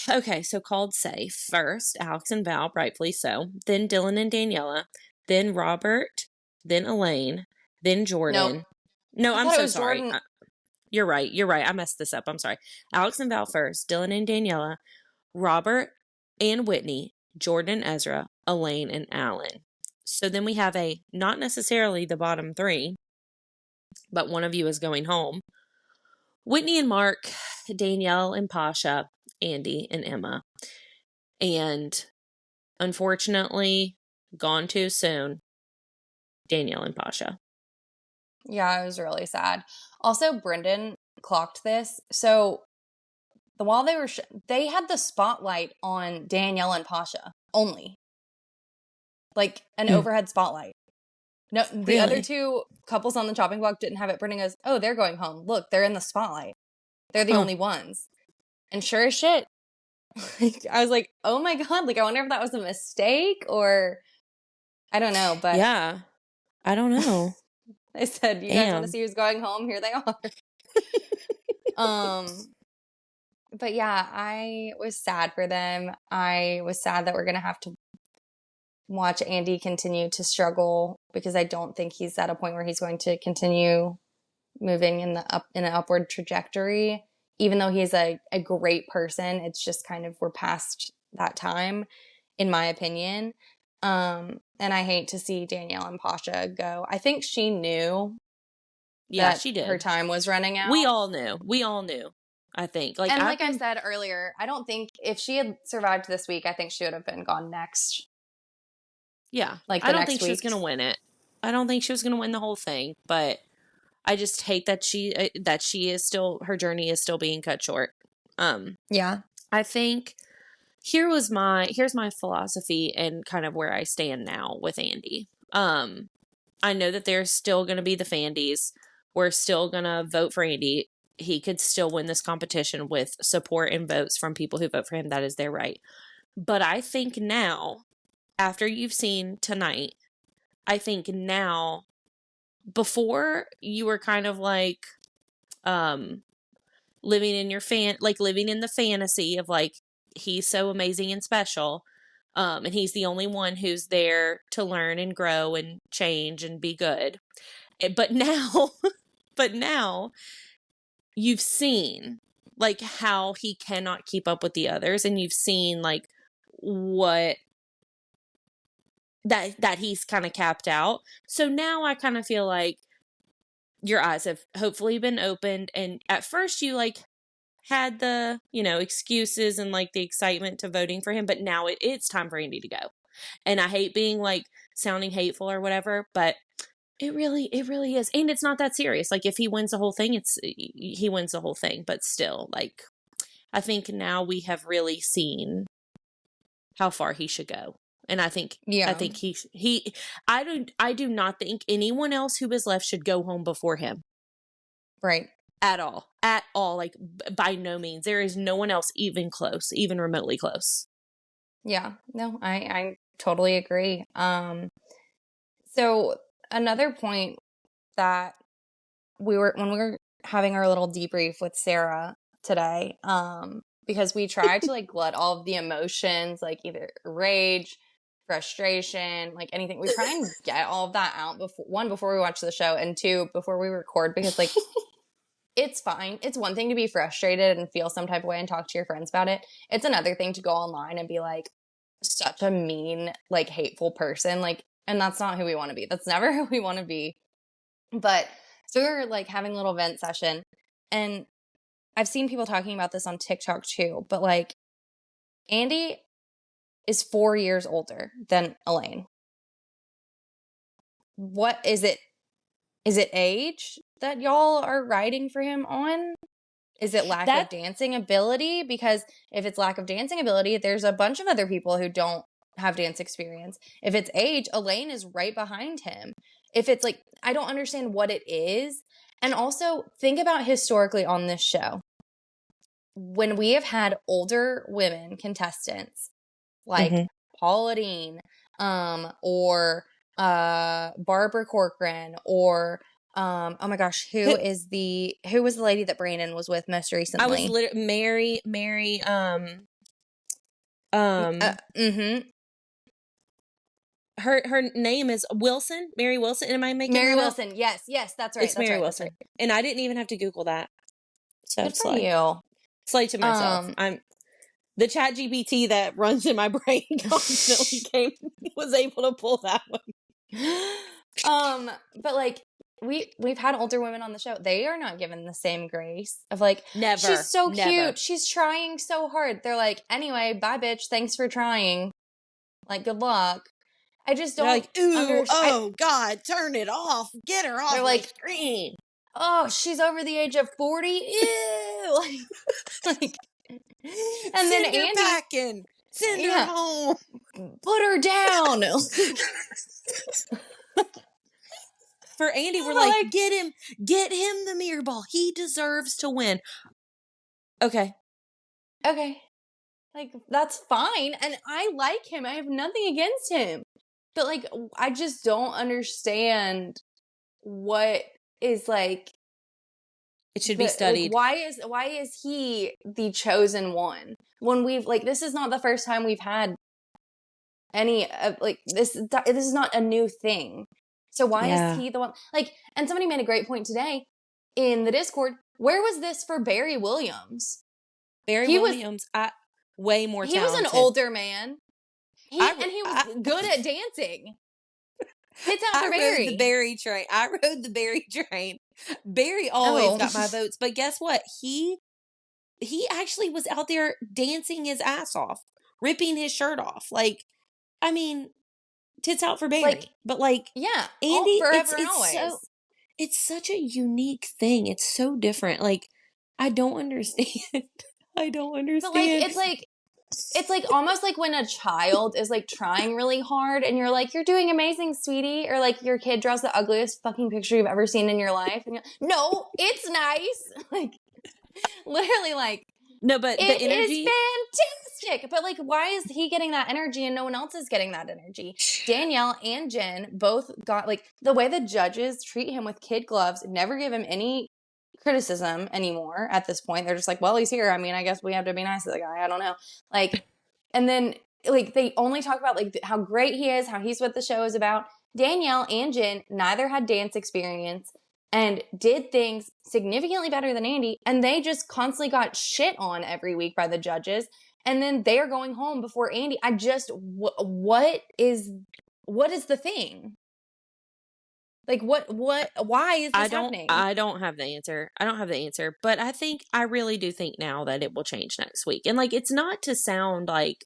Okay, so called safe. First, Alex and Val, rightfully so. Then Dylan and Daniela. Then Robert. Then Elaine. Then Jordan. No, I'm so sorry. You're right. I messed this up. I'm sorry. Alex and Val first. Dylan and Daniela. Robert and Whitney. Jordan, Ezra. Elaine, and Alan. So then we have not necessarily the bottom 3, but one of you is going home. Whitney and Mark, Danielle and Pasha, Andy and Emma. And unfortunately, gone too soon, Danielle and Pasha. Yeah, it was really sad. Also, Brendan clocked this. So while they were, they had the spotlight on Danielle and Pasha only. Like an overhead spotlight. No, the other 2 couples on the chopping block didn't have it. Brendan goes, oh, they're going home. Look, they're in the spotlight. They're the only ones. And sure as shit, I was like, oh my God, like I wonder if that was a mistake or I don't know, but yeah, I don't know. They said, you guys want to see who's going home? Here they are. But yeah, I was sad for them. I was sad that we're going to have to watch Andy continue to struggle, because I don't think he's at a point where he's going to continue moving in an upward trajectory. Even though he's a great person, it's just kind of, we're past that time, in my opinion. And I hate to see Danielle and Pasha go. I think she knew that she did. Her time was running out. We all knew. I think. And like I said earlier, I don't think if she had survived this week, I think she would have been gone next. Yeah. Like I don't think she was going to win it. I don't think she was going to win the whole thing, but I just hate that she is still, her journey is still being cut short. Yeah. I think here's my philosophy and kind of where I stand now with Andy. I know that there's still going to be the Fandies. We're still going to vote for Andy. He could still win this competition with support and votes from people who vote for him. That is their right. But I think now, after you've seen tonight, I think now, before you were kind of like, living in living in the fantasy of like, he's so amazing and special. And he's the only one who's there to learn and grow and change and be good. But now, but now you've seen like how he cannot keep up with the others, and you've seen like what that he's kind of capped out. So now I kind of feel like your eyes have hopefully been opened, and at first you like had the, excuses and like the excitement to voting for him, but now it's time for Andy to go. And I hate being like sounding hateful or whatever, but it really is. And it's not that serious. Like if he wins the whole thing, he wins the whole thing, but still, like, I think now we have really seen how far he should go. And I think I do not think anyone else who is left should go home before him. Right. At all. Like, by no means. There is no one else even close, even remotely close. Yeah. No, I totally agree. So another point that when we were having our little debrief with Sarah today, because we tried to like let all of the emotions, like either rage, frustration, like anything, we try and get all of that out before we watch the show, and two, before we record, because like it's fine. It's one thing to be frustrated and feel some type of way and talk to your friends about it. It's another thing to go online and be like such a mean, like hateful person. Like, and that's not who we want to be. That's never who we want to be. But so we were like having a little vent session, and I've seen people talking about this on TikTok too, but like Andy is 4 years older than Elaine. What is it? Is it age that y'all are riding for him on? Is it lack of dancing ability? Because if it's lack of dancing ability, there's a bunch of other people who don't have dance experience. If it's age, Elaine is right behind him. If it's like, I don't understand what it is. And also think about historically on this show. When we have had older women contestants like Paula Deen, or Barbara Corcoran, or oh my gosh, who was the lady that Brandon was with most recently? I was literally Mary her name is Wilson, Mary Wilson. Am I making Mary that Wilson? Up? Yes, that's right. It's Mary Wilson, right. And I didn't even have to Google that. So good for you. Slay to myself. I'm the ChatGPT that runs in my brain constantly was able to pull that one. But like we've had older women on the show. They are not given the same grace of like, never. She's so cute. She's trying so hard. They're like, anyway, bye, bitch. Thanks for trying. Like, good luck. I just don't like, ooh, oh God, turn it off. Get her off the screen. Oh, she's over the age of 40. Ew. like and then Andy packing. Send her home. Put her down. For Andy, we're like, get him the mirror ball. He deserves to win. Okay. Like, that's fine. And I like him. I have nothing against him. But like, I just don't understand what is like. It should be studied. Like, why is he the chosen one? When we've like, this is not the first time we've had any like this is not a new thing. So why is he the one? Like, and somebody made a great point today in the Discord. Where was this for Barry Williams? Barry Williams, way more talented. He was an older man. He was good at dancing. Tits out for Barry. I rode the Barry train. Barry always got my votes. But guess what? He actually was out there dancing his ass off, ripping his shirt off. Like, I mean, tits out for Barry. Like, but like, yeah, Andy, forever and always. It's such a unique thing. It's so different. Like, I don't understand. But like, it's like, It's like almost like when a child is like trying really hard and you're like, you're doing amazing, sweetie. Or like your kid draws the ugliest fucking picture you've ever seen in your life. And you're like, no, it's nice. Like literally like, No, but it the is energy, fantastic. But like, why is he getting that energy and no one else is getting that energy? Danielle and Jen both got like the way the judges treat him with kid gloves, never give him any criticism anymore at this point. They're just like, well, he's here. I mean, I guess we have to be nice to the guy. I don't know. Like, and then like they only talk about like how great he is, how he's what the show is about. Danielle and Jen neither had dance experience and did things significantly better than Andy, and they just constantly got shit on every week by the judges, and then they're going home before Andy. I just what is the thing? Like why is this happening? I don't have the answer. I don't have the answer, but I really do think now that it will change next week. And like, it's not to sound like,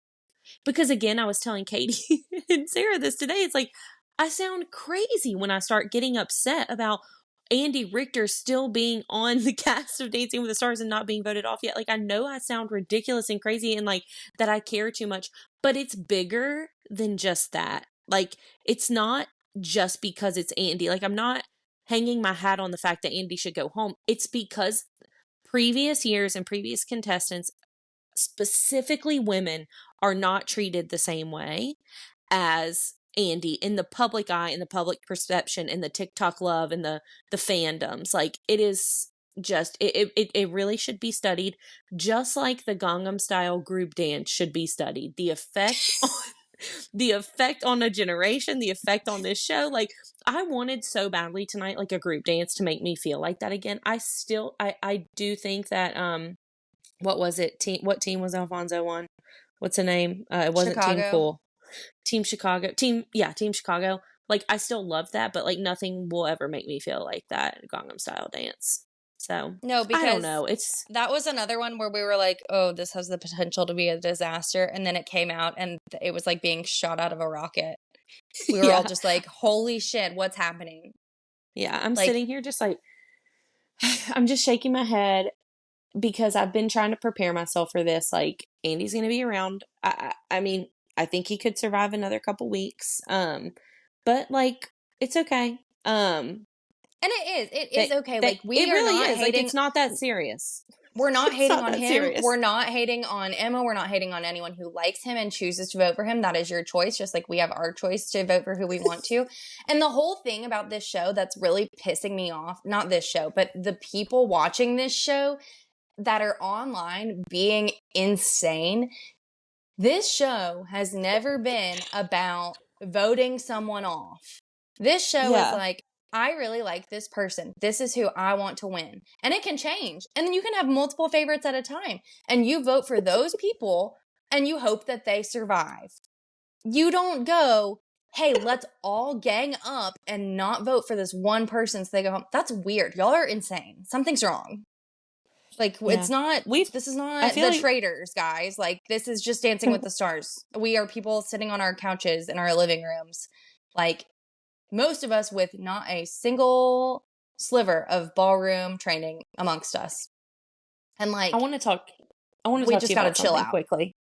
because again, I was telling Katie and Sarah this today. It's like, I sound crazy when I start getting upset about Andy Richter still being on the cast of Dancing with the Stars and not being voted off yet. Like, I know I sound ridiculous and crazy and like that I care too much, but it's bigger than just that. Like, it's not just because it's Andy. Like, I'm not hanging my hat on the fact that Andy should go home. It's because previous years and previous contestants, specifically women, are not treated the same way as Andy in the public eye, in the public perception, in the TikTok love, and the fandoms. Like, it is just it really should be studied, just like the Gangnam Style group dance should be studied. The effect on the effect on a generation, the effect on this show. Like, I wanted so badly tonight, like a group dance to make me feel like that again. I do think that what was it? What team was Alfonso on? What's the name? It wasn't Chicago. Team Cool. Team Chicago. Team Chicago. Like, I still love that, but like nothing will ever make me feel like that Gangnam Style dance. So No, because I don't know. that was another one where we were like, oh, this has the potential to be a disaster. And then it came out and it was like being shot out of a rocket. We were all just like, holy shit, what's happening? Yeah, I'm like, sitting here just like, I'm just shaking my head because I've been trying to prepare myself for this. Like, Andy's going to be around. I mean, I think he could survive another couple weeks. But like, it's okay. And it is okay. Like, we it are really not is. hating. Like, it's not that serious. We're not hating on him. Serious. We're not hating on Emma. We're not hating on anyone who likes him and chooses to vote for him. That is your choice, just like we have our choice to vote for who we want to. And the whole thing about this show that's really pissing me off, not this show, but the people watching this show that are online being insane. This show has never been about voting someone off. This show is like, I really like this person. This is who I want to win. And it can change. And then you can have multiple favorites at a time. And you vote for those people and you hope that they survive. You don't go, hey, let's all gang up and not vote for this one person so they go home. That's weird. Y'all are insane. Something's wrong. Like, it's not, this is not the traitors, guys. Like, this is just Dancing with the Stars. We are people sitting on our couches in our living rooms. Like, most of us with not a single sliver of ballroom training amongst us. And like, I want to talk to you about something quickly.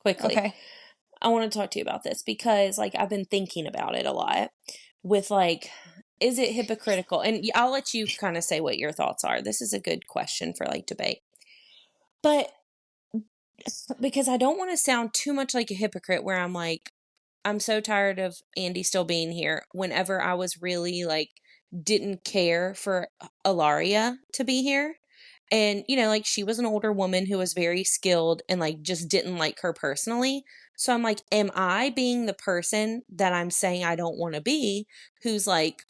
Okay. I want to talk to you about this because like, I've been thinking about it a lot with like, is it hypocritical? And I'll let you kind of say what your thoughts are. This is a good question for like debate. But because I don't want to sound too much like a hypocrite where I'm like, I'm so tired of Andy still being here whenever I was really like, didn't care for Ilaria to be here. And, you know, like, she was an older woman who was very skilled and like just didn't like her personally. So I'm like, am I being the person that I'm saying I don't want to be, who's like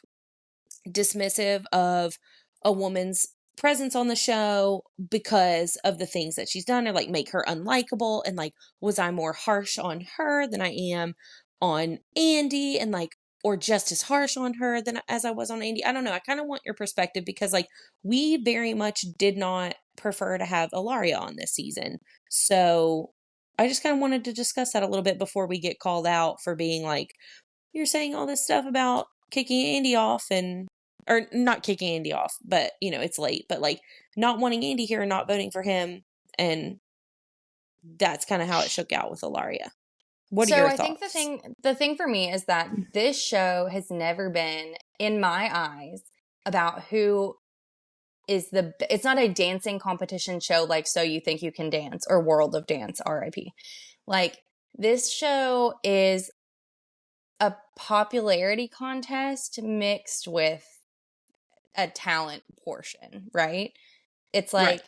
dismissive of a woman's presence on the show because of the things that she's done, or like make her unlikable? And like, was I more harsh on her than I am on Andy, and like, or just as harsh on her than as I was on Andy? I don't know. I kind of want your perspective because like, we very much did not prefer to have Ilaria on this season. So I just kind of wanted to discuss that a little bit before we get called out for being like, you're saying all this stuff about kicking Andy off, and or not kicking Andy off, but you know, it's late, but like not wanting Andy here and not voting for him. And that's kind of how it shook out with Ilaria. What are So your I think thoughts? the thing for me is that this show has never been, in my eyes, about who is it's not a dancing competition show like So You Think You Can Dance or World of Dance, RIP. Like, this show is a popularity contest mixed with a talent portion, right? It's Right. like,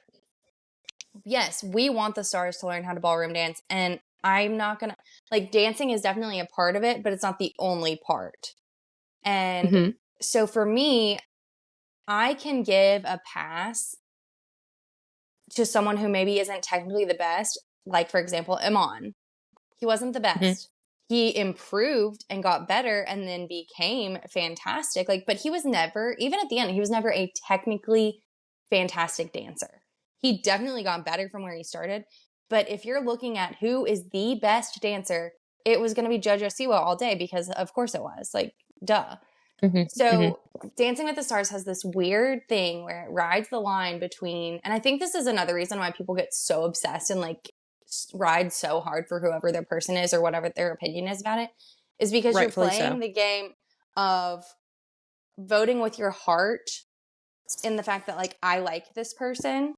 yes, we want the stars to learn how to ballroom dance, and I'm not gonna, like, dancing is definitely a part of it, but it's not the only part. And Mm-hmm. so for me, I can give a pass to someone who maybe isn't technically the best, like, for example, Iman. He wasn't the Mm-hmm. best. He improved and got better and then became fantastic. Like, but he was never, even at the end, he was never a technically fantastic dancer. He definitely got better from where he started. But if you're looking at who is the best dancer, it was going to be JoJo Siwa all day, because of course it was. Like, duh. Mm-hmm. Mm-hmm. So Dancing with the Stars has this weird thing where it rides the line between, and I think this is another reason why people get so obsessed and like ride so hard for whoever their person is or whatever their opinion is about it, is because you're Rightfully playing so. the game of voting with your heart, in the fact that, like, I like this person,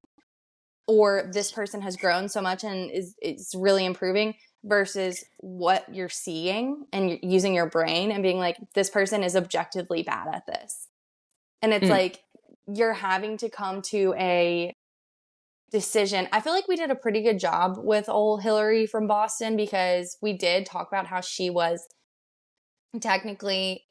or this person has grown so much and is really improving, versus what you're seeing and you're using your brain and being like, this person is objectively bad at this. And it's like, you're having to come to a decision. I feel like we did a pretty good job with old Hillary from Boston, because we did talk about how she was technically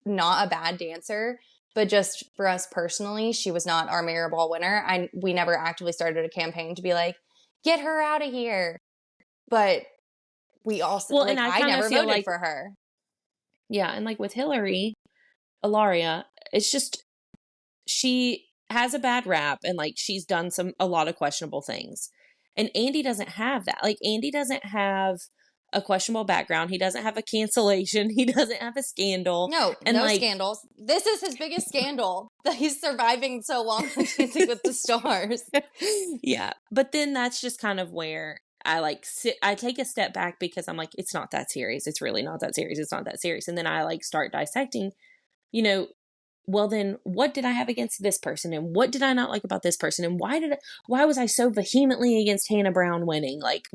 not a bad dancer, but just for us personally, she was not our Mirror Ball winner. We never actively started a campaign to be like, get her out of here. But we also, Well, like, and I I kind of never feel voted like, for her. yeah, and like with Hillary, Ilaria, it's just she has a bad rap and like she's done a lot of questionable things. And Andy doesn't have that. Like Andy doesn't have a questionable background. He doesn't have a cancellation. He doesn't have a scandal. No, And no like, scandals. This is his biggest scandal, that he's surviving so long on Dancing with the Stars. yeah. But then that's just kind of where I like I take a step back, because I'm like, it's not that serious. It's really not that serious. It's not that serious. And then I like start dissecting, you know, well then what did I have against this person, and what did I not like about this person, and why was I so vehemently against Hannah Brown winning like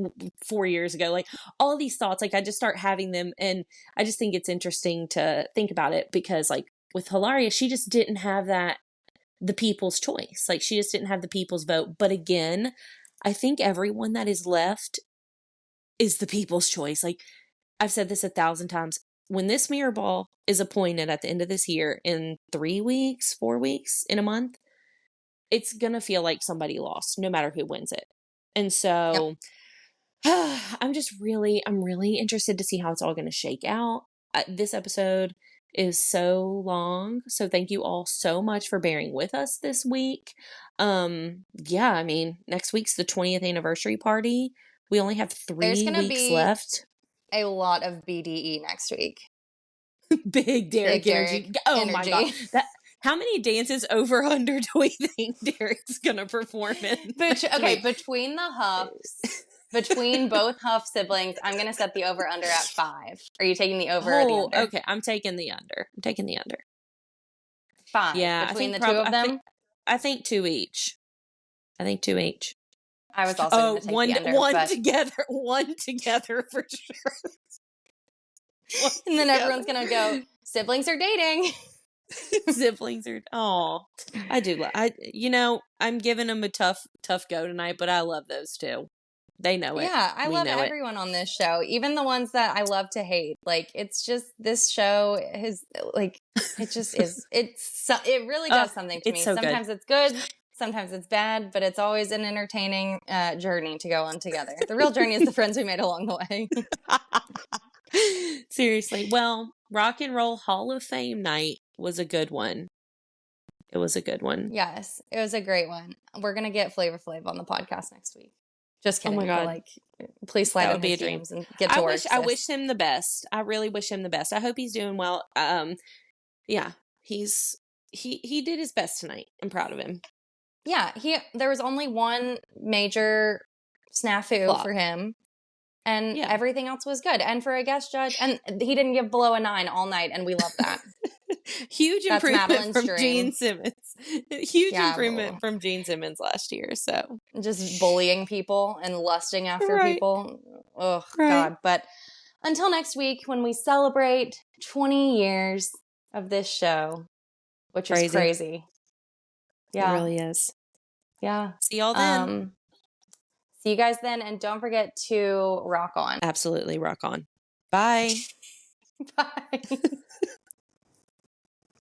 4 years ago? Like all these thoughts, like I just start having them, and I just think it's interesting to think about it, because like with Hilaria, she just didn't have the people's choice. Like she just didn't have the people's vote. But again, I think everyone that is left is the people's choice. Like I've said this 1,000 times. When this mirror ball is appointed at the end of this year, in 3 weeks, 4 weeks, in a month, it's going to feel like somebody lost, no matter who wins it. And Yep. so I'm really interested to see how it's all going to shake out. This episode is so long. So thank you all so much for bearing with us this week. Yeah, I mean, next week's the 20th anniversary party. We only have There's 3 going to weeks be left. a lot of BDE next week. Big Derek Big energy. Derek Oh my God. energy. How many dances over under do we think Derek's going to perform in next Okay, week? between the Huffs, between both Huff siblings, I'm going to set the over under at 5. Are you taking the over or the Oh, under? okay. I'm taking the under. 5 Yeah, I between think the two of them. I think 2 each. I think 2 each. I was also going Oh, to take the under, one but together, one together for sure. One and then together. everyone's going to go, siblings are dating. Siblings are, oh, I do. I'm giving them a tough go tonight, but I love those two. They know it. Yeah, I We love know it. everyone on this show, even the ones that I love to hate. Like, it's just, this show is like, it just is. It really does something to It's me. so good. Sometimes it's good, sometimes it's bad, but it's always an entertaining journey to go on together. The real journey is the friends we made along the way. Seriously. Well, Rock and Roll Hall of Fame night was a good one. It was a good one. Yes, it was a great one. We're gonna get Flavor Flav on the podcast next week. Just kidding. Oh my God. But like, please slide That in would be his a dream. DMs and get to work. I wish him the best. I really wish him the best. I hope he's doing well. Yeah, he did his best tonight. I'm proud of him. Yeah, there was only one major snafu Flop. for him. And Yeah. everything else was good. And for a guest judge, and he didn't give below a 9 all night, and we love that. Huge That's improvement Madeline's from dream. Gene Simmons. Huge Yeah, improvement from Gene Simmons last year. So just bullying people and lusting after Right. people. Oh, Right. God. But until next week, when we celebrate 20 years of this show, which is crazy. Yeah. It really is. Yeah. See y'all then. See you guys then. And don't forget to rock on. Absolutely rock on. Bye. Bye.